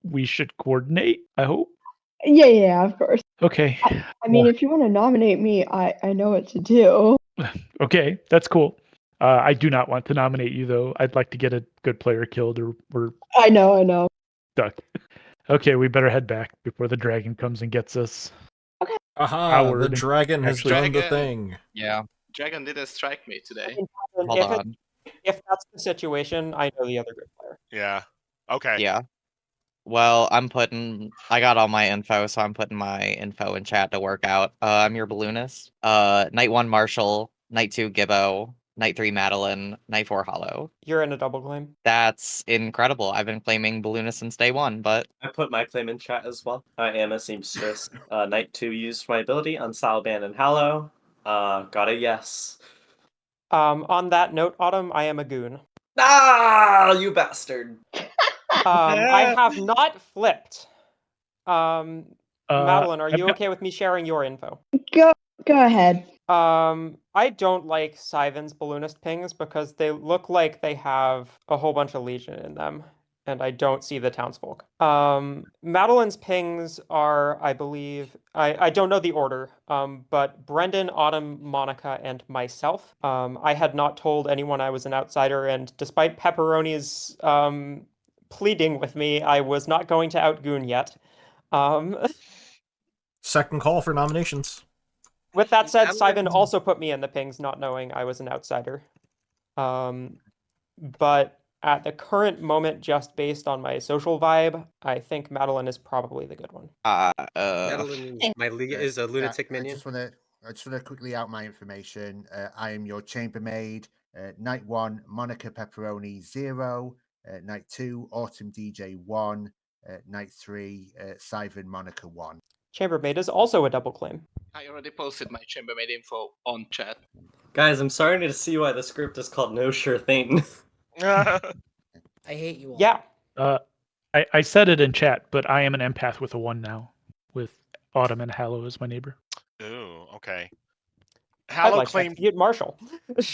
J: we should coordinate, I hope.
D: Yeah, of course.
J: Okay.
D: I mean, if you want to nominate me, I know what to do.
J: Okay, that's cool. I do not want to nominate you, though. I'd like to get a good player killed or we're
D: I know.
J: stuck. Okay, we better head back before the dragon comes and gets us.
D: Okay.
A: Aha,
J: Howard
A: the dragon has done the thing.
H: Yeah.
N: Dragon didn't strike me today.
H: Hold on.
M: If that's the situation, I know the other good player.
G: Yeah. Okay.
H: Yeah. Well, I got all my info, so I'm putting my info in chat to work out. I'm your balloonist. Night 1 Marshall, Night 2 Gibbo, Night 3 Madeline, Night 4 Hollow.
M: You're in a double claim.
H: That's incredible. I've been claiming Balloona since day one, but
F: I put my claim in chat as well. I am a seamstress. Night 2 used my ability on Salaban and Hallow. Got a yes.
M: On that note, Autumn, I am a goon.
F: Ah, you bastard.
M: I have not flipped. Madeline, are
J: I've
M: you
J: got-
M: okay with me sharing your info?
D: Go ahead.
M: I don't like Syvan's balloonist pings because they look like they have a whole bunch of Legion in them, and I don't see the townsfolk. Madeline's pings are, I believe, I don't know the order, but Brendan, Autumn, Monica, and myself. I had not told anyone I was an outsider, and despite Pepperoni's pleading with me, I was not going to outgoon yet.
A: Second call for nominations.
M: With that said, Syvan also put me in the pings, not knowing I was an outsider. But at the current moment, just based on my social vibe, I think Madeline is probably the good one.
E: Madeline is a lunatic minion.
I: I just want to quickly out my information. I am your chambermaid. Night 1, Monica Pepperoni 0. Night 2, Autumn DJ 1. Night 3, Syvan Monica 1.
M: Chambermaid is also a double claim.
N: I already posted my chambermaid info on chat.
F: Guys, I'm starting to see why this group is called No Sure Thing.
B: I hate you all.
M: Yeah.
J: I said it in chat, but I am an empath with a 1 now, with Autumn and Hallow as my neighbor.
G: Ooh, okay.
M: I'd
G: Hallow
M: like to
G: claimed
M: execute Marshall.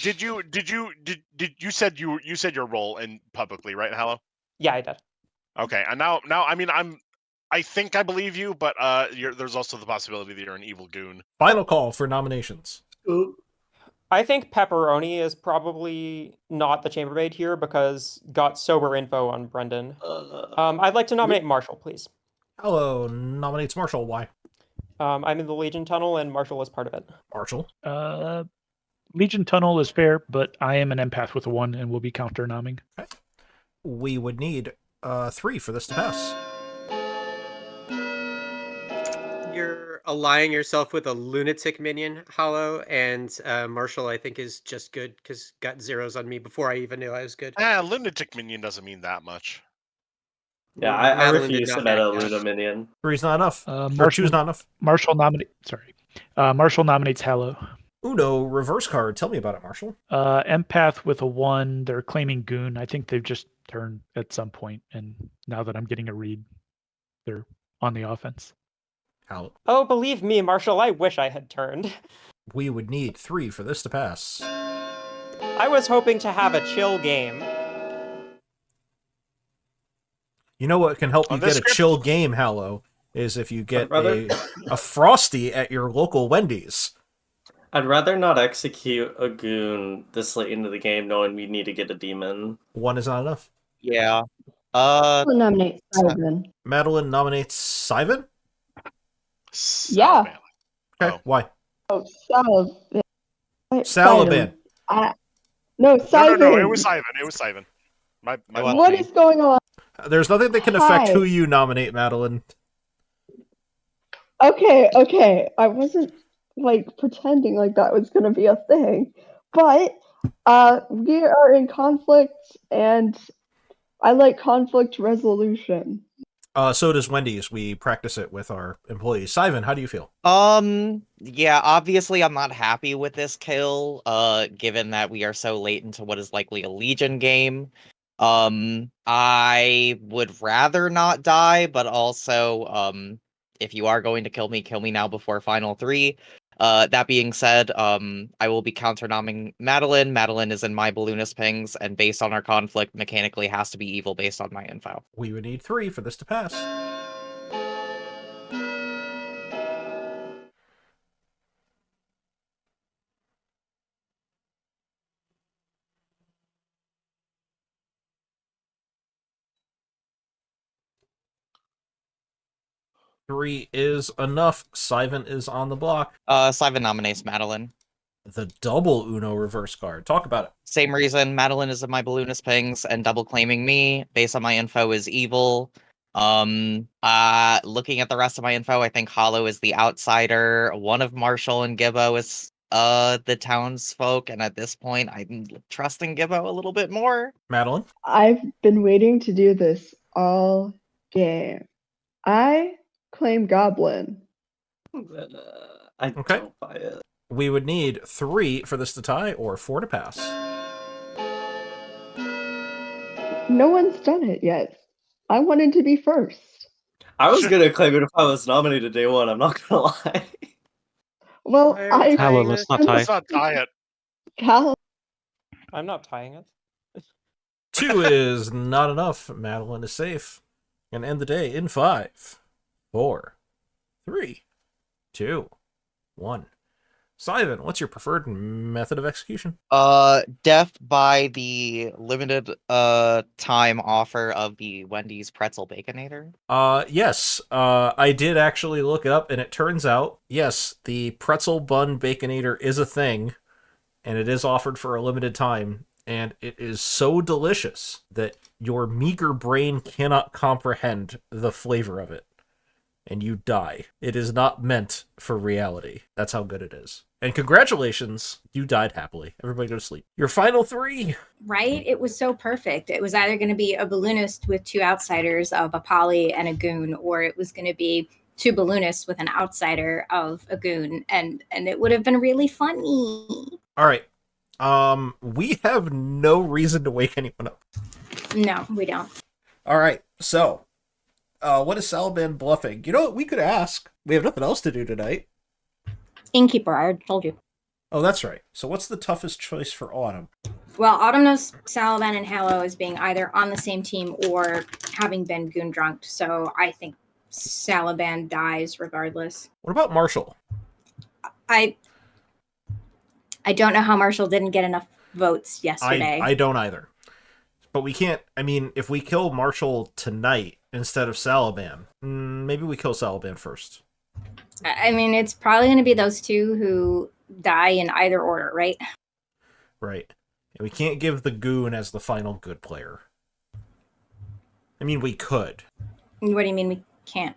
G: Did you said your role in publicly, right, Hallow?
M: Yeah, I did.
G: Okay, and now I mean I think I believe you, but there's also the possibility that you're an evil goon.
A: Final call for nominations.
M: I think Pepperoni is probably not the chambermaid here because got sober info on Brendan. I'd like to nominate Marshall, please.
A: Hello, nominates Marshall. Why?
M: I'm in the Legion Tunnel and Marshall is part of it.
A: Marshall?
J: Legion Tunnel is fair, but I am an empath with a 1 and will be counter-nomming.
A: Okay. We would need 3 for this to pass.
E: You're allying yourself with a lunatic minion, Hollow, and Marshall, I think, is just good because got zeros on me before I even knew I was good.
G: Lunatic minion doesn't mean that much.
F: Yeah, I
E: Madeline did
F: refuse to
E: not
F: meta
E: back
F: Luna minion.
A: 3's not enough.
J: Marshall,
A: 2's not enough.
J: Marshall nominates Hallow.
A: Uno, reverse card. Tell me about it, Marshall.
J: Empath with a 1. They're claiming Goon. I think they've just turned at some point, and now that I'm getting a read, they're on the offense.
A: How?
M: Oh, believe me, Marshall, I wish I had turned.
A: We would need 3 for this to pass.
M: I was hoping to have a chill game.
A: You know what can help you
G: On
A: get
G: this
A: a
G: script-
A: chill game, Hallow, is if you get
F: Brother.
A: a Frosty at your local Wendy's.
F: I'd rather not execute a goon this late into the game knowing we need to get a demon.
A: 1 is not enough.
H: Yeah.
D: I'll nominate Syvan.
A: Madeline nominates Syvan?
D: Yeah.
A: Okay, why?
D: Oh, Salaban.
A: Salaban.
D: No, Syvan.
G: No, it was Syvan. It was Syvan. My
D: What is going on?
A: There's nothing that can affect
D: Hi.
A: who you nominate, Madeline.
D: Okay. I wasn't pretending like that was gonna be a thing. But we are in conflict and I like conflict resolution.
A: So does Wendy's. We practice it with our employees. Syvan, how do you feel?
H: Yeah, obviously I'm not happy with this kill, given that we are so late into what is likely a Legion game. I would rather not die, but also, if you are going to kill me now before final 3. That being said, I will be counter-nomming Madeline. Madeline is in my balloonist pings, and based on our conflict, mechanically has to be evil based on my info.
A: We would need 3 for this to pass. Three is enough. Syvan is on the block.
H: Syvan nominates Madeline.
A: The double Uno reverse card. Talk about it.
H: Same reason, Madeline is in my balloonist pings and double claiming me based on my info is evil. Looking at the rest of my info, I think Hollow is the outsider. One of Marshall and Gibbo is the townsfolk, and at this point, I'm trusting Gibbo a little bit more.
A: Madeline?
D: I've been waiting to do this all game. I claim Goblin.
F: I
A: Okay.
F: don't buy it.
A: We would need 3 for this to tie or 4 to pass.
D: No one's done it yet. I wanted to be first.
F: I was gonna claim it if I was nominated day one. I'm not gonna lie.
D: Well,
E: Why are we
D: I.
E: tying
L: let's
E: this?
L: not tie.
G: Let's not tie it.
D: Cal,
M: I'm not tying it.
A: 2 is not enough. Madeline is safe. Gonna end the day in 5, 4, 3, 2, 1. Simon, what's your preferred method of execution?
H: Death by the limited time offer of the Wendy's Pretzel Baconator.
A: Yes. I did actually look it up, and it turns out, yes, the pretzel bun baconator is a thing, and it is offered for a limited time, and it is so delicious that your meager brain cannot comprehend the flavor of it, and you die. It is not meant for reality. That's how good it is. And congratulations, you died happily. Everybody go to sleep. Your final 3.
C: Right? It was so perfect. It was either going to be a balloonist with 2 outsiders of a poly and a goon, or it was going to be 2 balloonists with an outsider of a goon, and it would have been really funny.
A: All right. We have no reason to wake anyone up.
C: No, we don't.
A: All right. So, what is Salaban bluffing? You know what? We could ask. We have nothing else to do tonight.
C: Innkeeper, I already told you.
A: Oh, that's right. So what's the toughest choice for Autumn?
C: Well, Autumn knows Salaban and Hallow as being either on the same team or having been goon drunked, so I think Salaban dies regardless.
A: What about Marshall?
C: I don't know how Marshall didn't get enough votes yesterday.
A: I don't either. But we can't, I mean, if we kill Marshall tonight instead of Salaban, maybe we kill Salaban first.
C: I mean, it's probably going to be those 2 who die in either order, right?
A: Right. And we can't give the goon as the final good player. I mean, we could.
C: What do you mean we can't?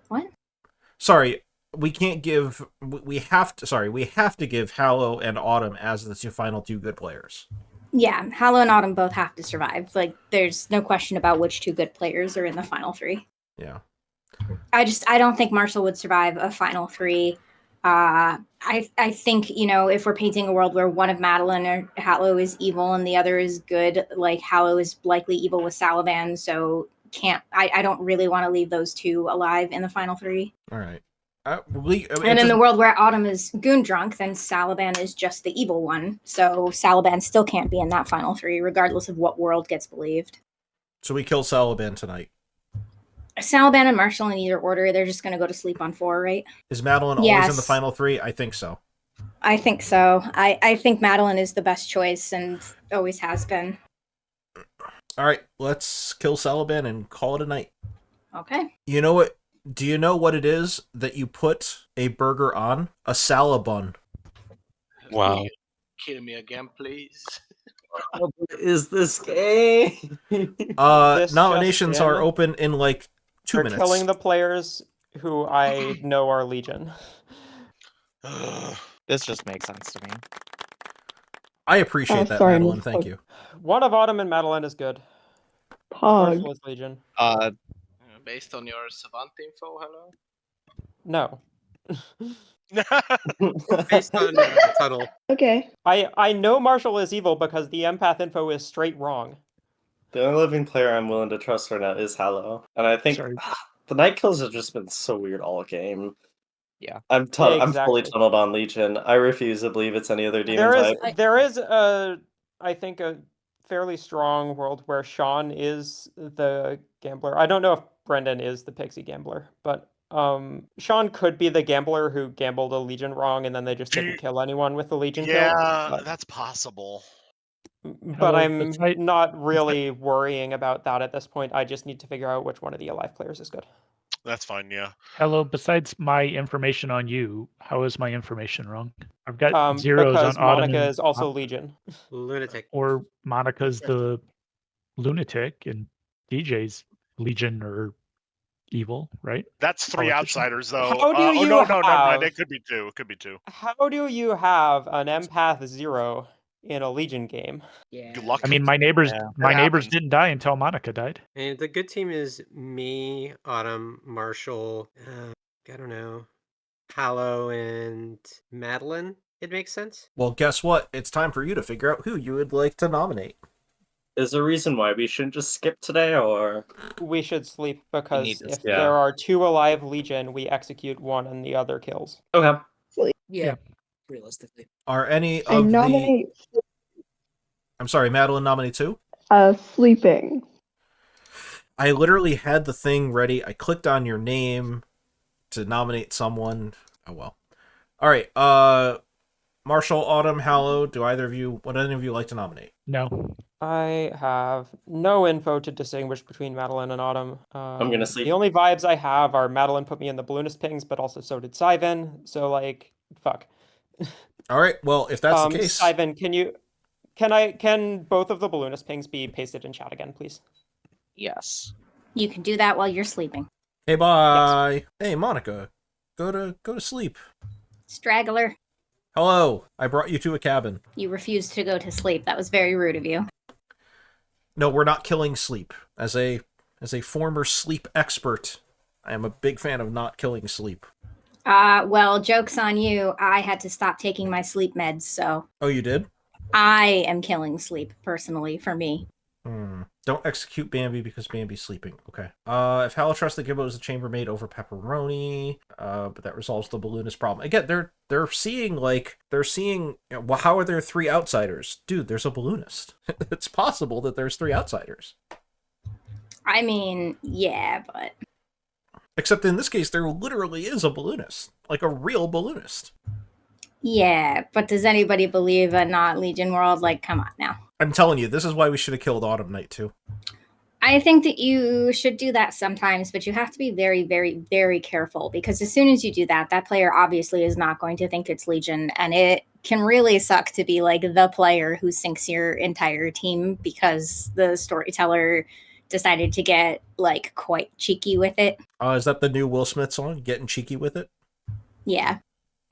C: What?
A: Sorry, we can't give, we have to give Hallow and Autumn as the final 2 good players.
C: Yeah, Hallow and Autumn both have to survive. Like, there's no question about which 2 good players are in the final 3.
A: Yeah.
C: I don't think Marshall would survive a final 3. I think, if we're painting a world where one of Madeline or Hallow is evil and the other is good, like Hallow is likely evil with Salaban, so I don't really want to leave those 2 alive in the final 3.
A: All right.
C: And in the world where Autumn is goon drunk, then Salaban is just the evil one. So Salaban still can't be in that final 3, regardless of what world gets believed.
A: So we kill Salaban tonight.
C: Salaban and Marshall in either order, they're just going to go to sleep on 4, right?
A: Is Madeline always in the final 3? I think so.
C: I think so. I think Madeline is the best choice and always has been.
A: All right, let's kill Salaban and call it a night.
C: Okay.
A: You know what? Do you know what it is that you put a burger on? A salabun.
L: Wow.
N: Kill me again, please.
F: What is this game?
A: Nominations are open in like 2 minutes.
M: Killing the players who I know are Legion.
H: This just makes sense to me.
A: I appreciate that,
D: sorry,
A: Madeline.
D: Miss
A: Thank
D: Pug.
A: you.
M: One of Autumn and Madeline is good.
D: Pog.
M: Marshall is Legion.
N: Based on your Savant info, hello?
M: No.
E: Based on the tunnel.
D: Okay.
M: I know Marshall is evil because the empath info is straight wrong.
F: The only living player I'm willing to trust right now is Hallow, and I think the night kills have just been so weird all game.
H: Yeah,
F: I'm fully
M: exactly.
F: tunneled on Legion. I refuse to believe it's any other demon type.
M: There is I think a fairly strong world where Sean is the gambler. I don't know if Brendan is the pixie gambler, but Sean could be the gambler who gambled a Legion wrong and then they just didn't kill anyone with the Legion kill.
G: Yeah, that's possible.
M: But I'm not really worrying about that at this point. I just need to figure out which one of the alive players is good.
G: That's fine, yeah.
J: Hello, besides my information on you, how is my information wrong? I've got zeros
M: because
J: on Autumn.
M: Monica is also Legion.
E: Lunatic.
J: Or Monica's the lunatic and DJ's Legion or evil, right?
G: That's 3
J: Politician.
G: outsiders, though.
M: How do
G: Oh
M: you
G: no, never mind.
M: have-
G: It could be 2. It could be 2.
M: How do you have an empath 0 in a Legion game?
B: Yeah.
G: Good luck.
J: I mean, my neighbors
G: happens.
J: didn't die until Monica died.
E: And the good team is me, Autumn, Marshall, I don't know, Hallow, and Madeline. It makes sense.
A: Well, guess what? It's time for you to figure out who you would like to nominate.
F: Is there a reason why we shouldn't just skip today, or?
M: We should sleep because
H: need to
M: if
F: Yeah.
M: there are 2 alive Legion, we execute 1 and the other kills.
F: Okay.
B: Yeah. Realistically.
A: Are any
D: I
A: of the...
D: nominate
A: I'm sorry, Madeline nominate 2?
D: sleeping.
A: I literally had the thing ready. I clicked on your name to nominate someone. Oh, well. All right. Marshall, Autumn, Hallow, would any of you like to nominate?
J: No.
M: I have no info to distinguish between Madeline and Autumn.
F: I'm gonna sleep.
M: The only vibes I have are Madeline put me in the balloonist pings, but also so did Syvan. So like, fuck.
A: All right. Well, if that's the case,
M: Syvan, can both of the balloonist pings be pasted in chat again, please?
H: Yes.
C: You can do that while you're sleeping.
A: hey, bye. Hey, Monica, go to sleep.
C: Straggler,
A: Hello. I brought you to a cabin.
C: you refused to go to sleep. That was very rude of you.
A: No, we're not killing sleep. As a former sleep expert, I am a big fan of not killing sleep.
C: Well, joke's on you. I had to stop taking my sleep meds, so
A: Oh, you did?
C: I am killing sleep personally for me.
A: Don't execute Bambi because Bambi's sleeping. Okay. If Hallow trusts the Gibbo is a chambermaid over Pepperoni, but that resolves the balloonist problem. Again, they're seeing well, how are there 3 outsiders? Dude, there's a balloonist. It's possible that there's 3 outsiders.
C: I mean, yeah, but
A: Except in this case, there literally is a balloonist. Like a real balloonist.
C: yeah, but does anybody believe a not Legion world? Like, come on now.
A: I'm telling you, this is why we should have killed Autumn Knight too.
C: I think that you should do that sometimes, but you have to be very, very, very careful because as soon as you do that, that player obviously is not going to think it's Legion, and it can really suck to be like the player who sinks your entire team because the storyteller decided to get like quite cheeky with it.
A: Is that the new Will Smith song? Getting cheeky with it?
C: Yeah.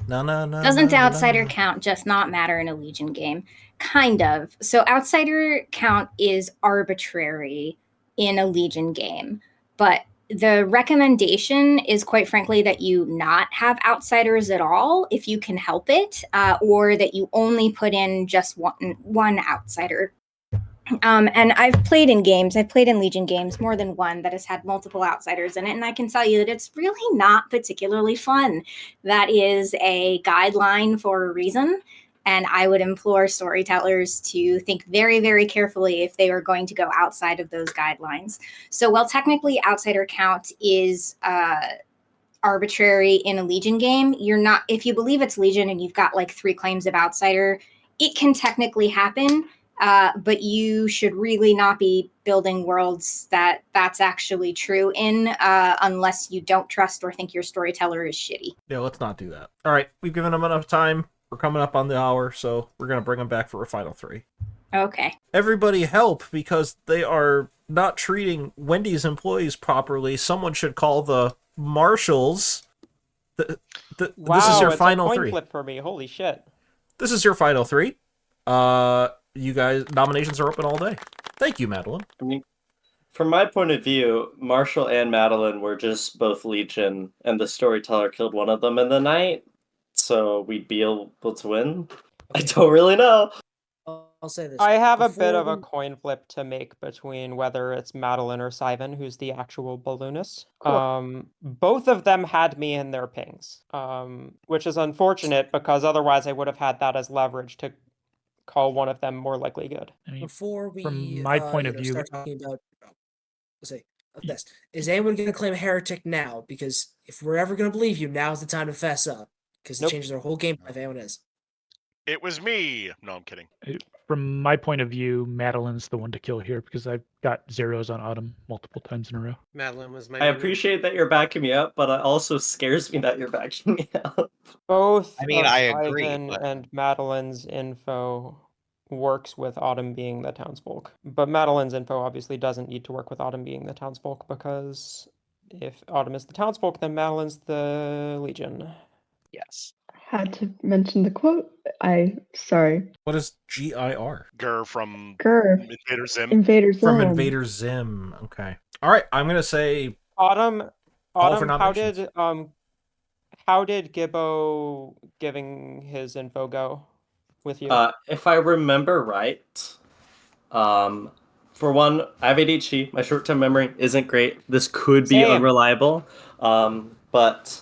A: No.
C: Doesn't outsider count just not matter in a Legion game? Kind of. So outsider count is arbitrary in a Legion game, but the recommendation is quite frankly that you not have outsiders at all if you can help it, or that you only put in just one outsider. And I've played in Legion games, more than one, that has had multiple outsiders in it, and I can tell you that it's really not particularly fun. That is a guideline for a reason, and I would implore storytellers to think very, very carefully if they are going to go outside of those guidelines. So while technically outsider count is arbitrary in a Legion game, if you believe it's Legion and you've got like 3 claims of outsider, it can technically happen. But you should really not be building worlds that's actually true in, unless you don't trust or think your storyteller is shitty.
A: Yeah, let's not do that. All right, we've given them enough time. We're coming up on the hour, so we're going to bring them back for a final 3.
C: Okay.
A: Everybody help, because they are not treating Wendy's employees properly. Someone should call the marshals.
M: Wow,
A: this is your
M: it's
A: final
M: a coin
A: 3.
M: flip for me. Holy shit.
A: This is your final 3. You guys, nominations are open all day. Thank you, Madeline.
F: I mean, from my point of view, Marshall and Madeline were just both Legion, and the storyteller killed one of them in the night, so we'd be able to win? I don't really know.
B: I'll say this.
M: I have a bit of a
B: Before
M: coin flip to make between whether it's Madeline or Syvan, who's the actual balloonist.
D: Cool.
M: Both of them had me in their pings, which is unfortunate because otherwise I would have had that as leverage to call one of them more likely good.
J: I mean,
B: Before we
J: from my point of view,
B: start talking about let's say this, is anyone going to claim a heretic now? Because if we're ever going to believe you, now's the time to fess up, because it
M: Nope.
B: changes their whole game if anyone is.
G: It was me. No, I'm kidding.
J: from my point of view, Madeline's the one to kill here because I've got 0s on Autumn multiple times in a row.
E: Madeline was my.
F: I appreciate that you're backing me up, but it also scares me that you're backing me up.
M: Both
H: I mean,
M: of
H: I agree,
M: Ivan
H: but-
M: and Madeline's info works with Autumn being the townsfolk. But Madeline's info obviously doesn't need to work with Autumn being the townsfolk because if Autumn is the townsfolk, then Madeline's the Legion.
H: Yes.
D: Had to mention the quote. Sorry.
A: What is GIR?
G: Gur from
D: Grr.
G: Invader Zim.
D: Invader Zim.
A: From Invader Zim. Okay. All right. I'm gonna say
M: Autumn.
A: Call for
M: How
A: nominations.
M: did Gibbo giving his info go with you?
F: If I remember right, for one, I have ADHD. My short-term memory isn't great. This could be
M: Same.
F: unreliable. But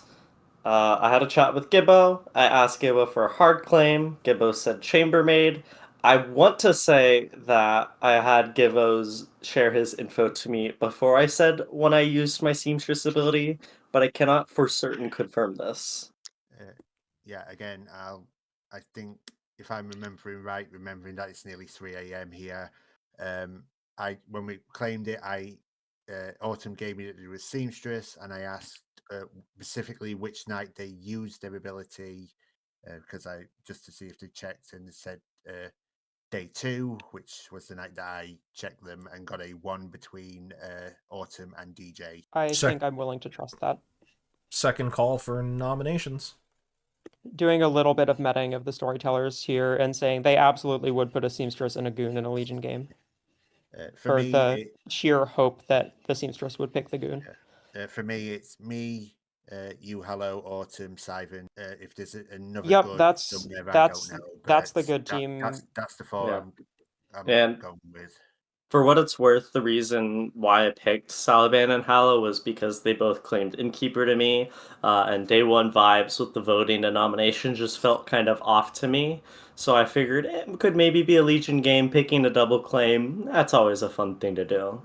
F: I had a chat with Gibbo. I asked Gibbo for a hard claim. Gibbo said chambermaid. I want to say that I had Gibbo's share his info to me before I said when I used my Seamstress ability, but I cannot for certain confirm this.
I: Yeah, again, I think if I'm remembering right, remembering that it's nearly 3 a.m. here, when we claimed it, Autumn gave me that it was Seamstress, and I asked specifically which night they used their ability, because I just to see if they checked, and it said day 2, which was the night that I checked them and got a 1 between Autumn and DJ.
M: I think I'm willing to trust that.
A: Second call for nominations.
M: Doing a little bit of meting of the storytellers here and saying they absolutely would put a Seamstress and a Goon in a Legion game.
I: For me,
M: the sheer hope that the Seamstress would pick the Goon.
I: For me, it's me, you, Hello, Autumn, Sivan. If there's another
M: Yep,
I: good
M: that's
I: somewhere, I don't know. But
M: that's the good team.
I: That's the 4 I'm
F: And
I: going with.
F: for what it's worth, the reason why I picked Salaban and Hallow was because they both claimed Innkeeper to me, and day 1 vibes with the voting and nomination just felt kind of off to me. So I figured it could maybe be a Legion game, picking a double claim. That's always a fun thing to do.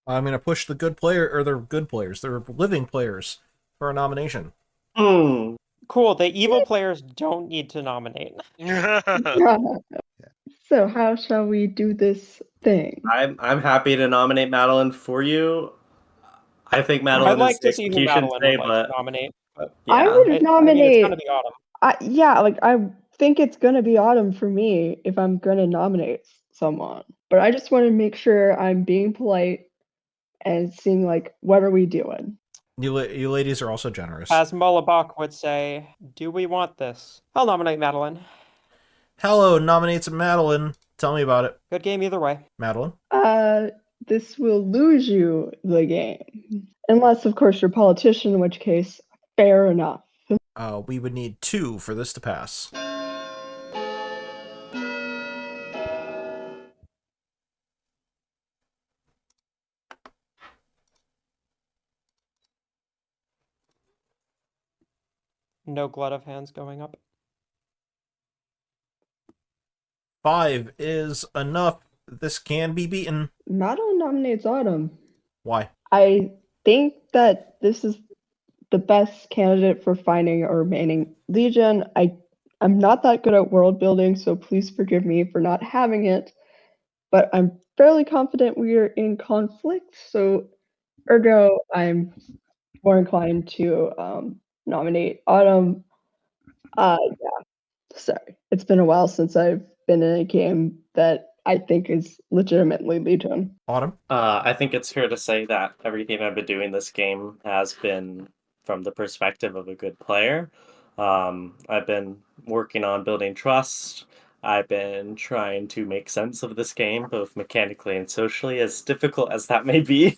A: I'm gonna push the good player, or they're good players, they're living players, for a nomination.
M: Cool. The evil players don't need to nominate.
D: So how shall we do this thing?
F: I'm happy to nominate Madeline for you. I think Madeline
M: I'd like
F: is the
M: to see who
F: execution
M: Madeline
F: today,
M: would like
F: but
M: to nominate. But
F: yeah.
D: I would nominate.
M: it's gonna be Autumn.
D: I think it's gonna be Autumn for me if I'm gonna nominate someone. But I just want to make sure I'm being polite and seeing like what are we doing.
A: You ladies are also generous.
M: As Mullabach would say, do we want this? I'll nominate Madeline.
A: Hello nominates Madeline. Tell me about it.
M: Good game either way.
A: Madeline?
D: This will lose you the game. Unless, of course, you're a politician, in which case, fair enough.
A: We would need 2 for this to pass.
M: No glut of hands going up.
A: 5 is enough. This can be beaten.
D: Madeline nominates Autumn.
A: Why?
D: I think that this is the best candidate for finding a remaining Legion. I'm not that good at world building, so please forgive me for not having it. But I'm fairly confident we are in conflict, so ergo, I'm more inclined to nominate Autumn. Yeah, sorry. It's been a while since I've been in a game that I think is legitimately Legion.
A: Autumn?
F: I think it's fair to say that everything I've been doing this game has been from the perspective of a good player. I've been working on building trust. I've been trying to make sense of this game, both mechanically and socially, as difficult as that may be.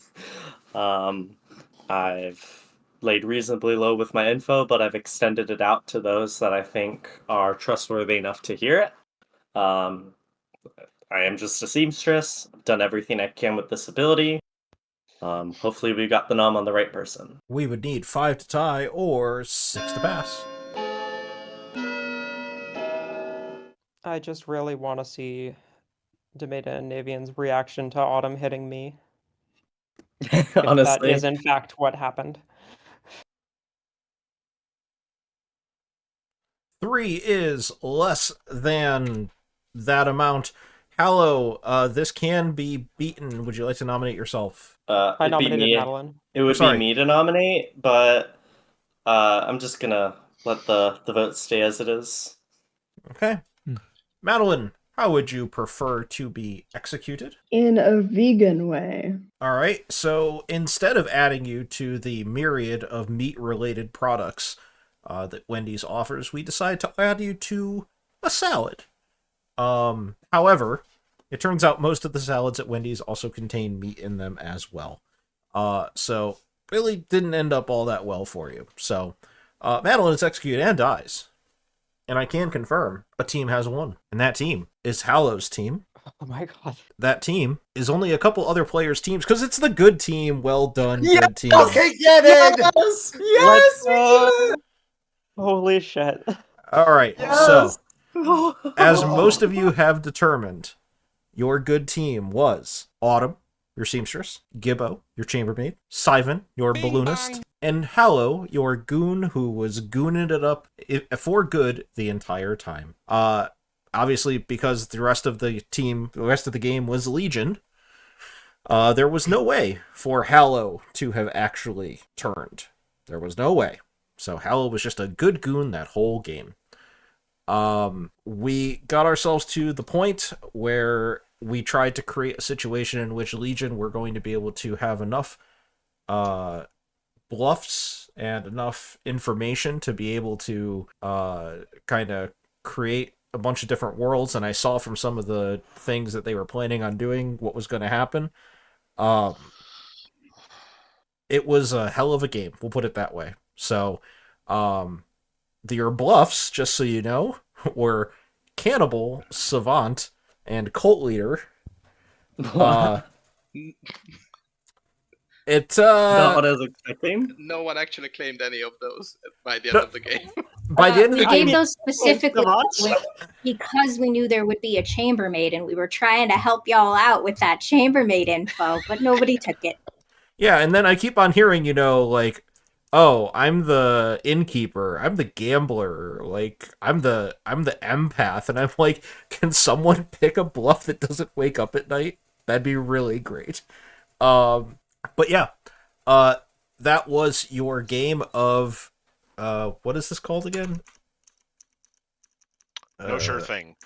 F: I've laid reasonably low with my info, but I've extended it out to those that I think are trustworthy enough to hear it. I am just a seamstress. I've done everything I can with this ability. Hopefully we got the nom on the right person.
A: We would need 5 to tie or 6 to pass.
M: I just really want to see Demeta and Navean's reaction to Autumn hitting me.
F: Honestly.
M: That is in fact what happened.
A: 3 is less than that amount. Hallow, this can be beaten. Would you like to nominate yourself?
M: I nominated Madeline.
F: It would be me to nominate, but I'm just gonna let the vote stay as it is.
A: Okay. Madeline, how would you prefer to be executed?
D: In a vegan way.
A: All right, so instead of adding you to the myriad of meat-related products that Wendy's offers, we decide to add you to a salad. However, it turns out most of the salads at Wendy's also contain meat in them as well. So really didn't end up all that well for you. So Madeline is executed and dies. And I can confirm a team has won. And that team is Hallow's team.
M: Oh my god.
A: That team is only a couple other players' teams because it's the good team. Well done,
B: Yes!
A: good team.
I: Okay, get it!
B: Yes! Yes! We did it!
M: Holy shit.
A: All right,
B: Yes!
A: so as most of you have determined, your good team was Autumn, your seamstress, Gibbo, your chambermaid, Sivan, your balloonist, and Hallow, your goon who was gooning it up for good the entire time. Obviously, because the rest of the game was Legion, there was no way for Hallow to have actually turned. There was no way. So Hallow was just a good goon that whole game. We got ourselves to the point where we tried to create a situation in which Legion were going to be able to have enough bluffs and enough information to be able to kind of create a bunch of different worlds, and I saw from some of the things that they were planning on doing what was going to happen. It was a hell of a game, we'll put it that way. So, your bluffs, just so you know, were Cannibal, Savant, and Cult Leader.
F: Not what I was expecting.
N: No one actually claimed any of those by the end of the game.
A: By the end of
C: We
A: the
C: gave
A: game,
C: those specifically because we knew there would be a chambermaid, and we were trying to help y'all out with that chambermaid info, but nobody took it.
A: yeah, and then I keep on hearing, like, oh, I'm the innkeeper, I'm the gambler, like, I'm the empath, and I'm like, can someone pick a bluff that doesn't wake up at night? That'd be really great. But yeah, that was your game of, what is this called again?
G: No Sure Thing.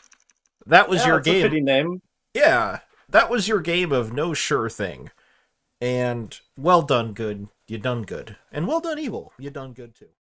A: That was your
F: That's a
A: game.
F: fitting name.
A: Yeah, that was your game of No Sure Thing. And well done, good. You done good. And well done, evil. You done good too.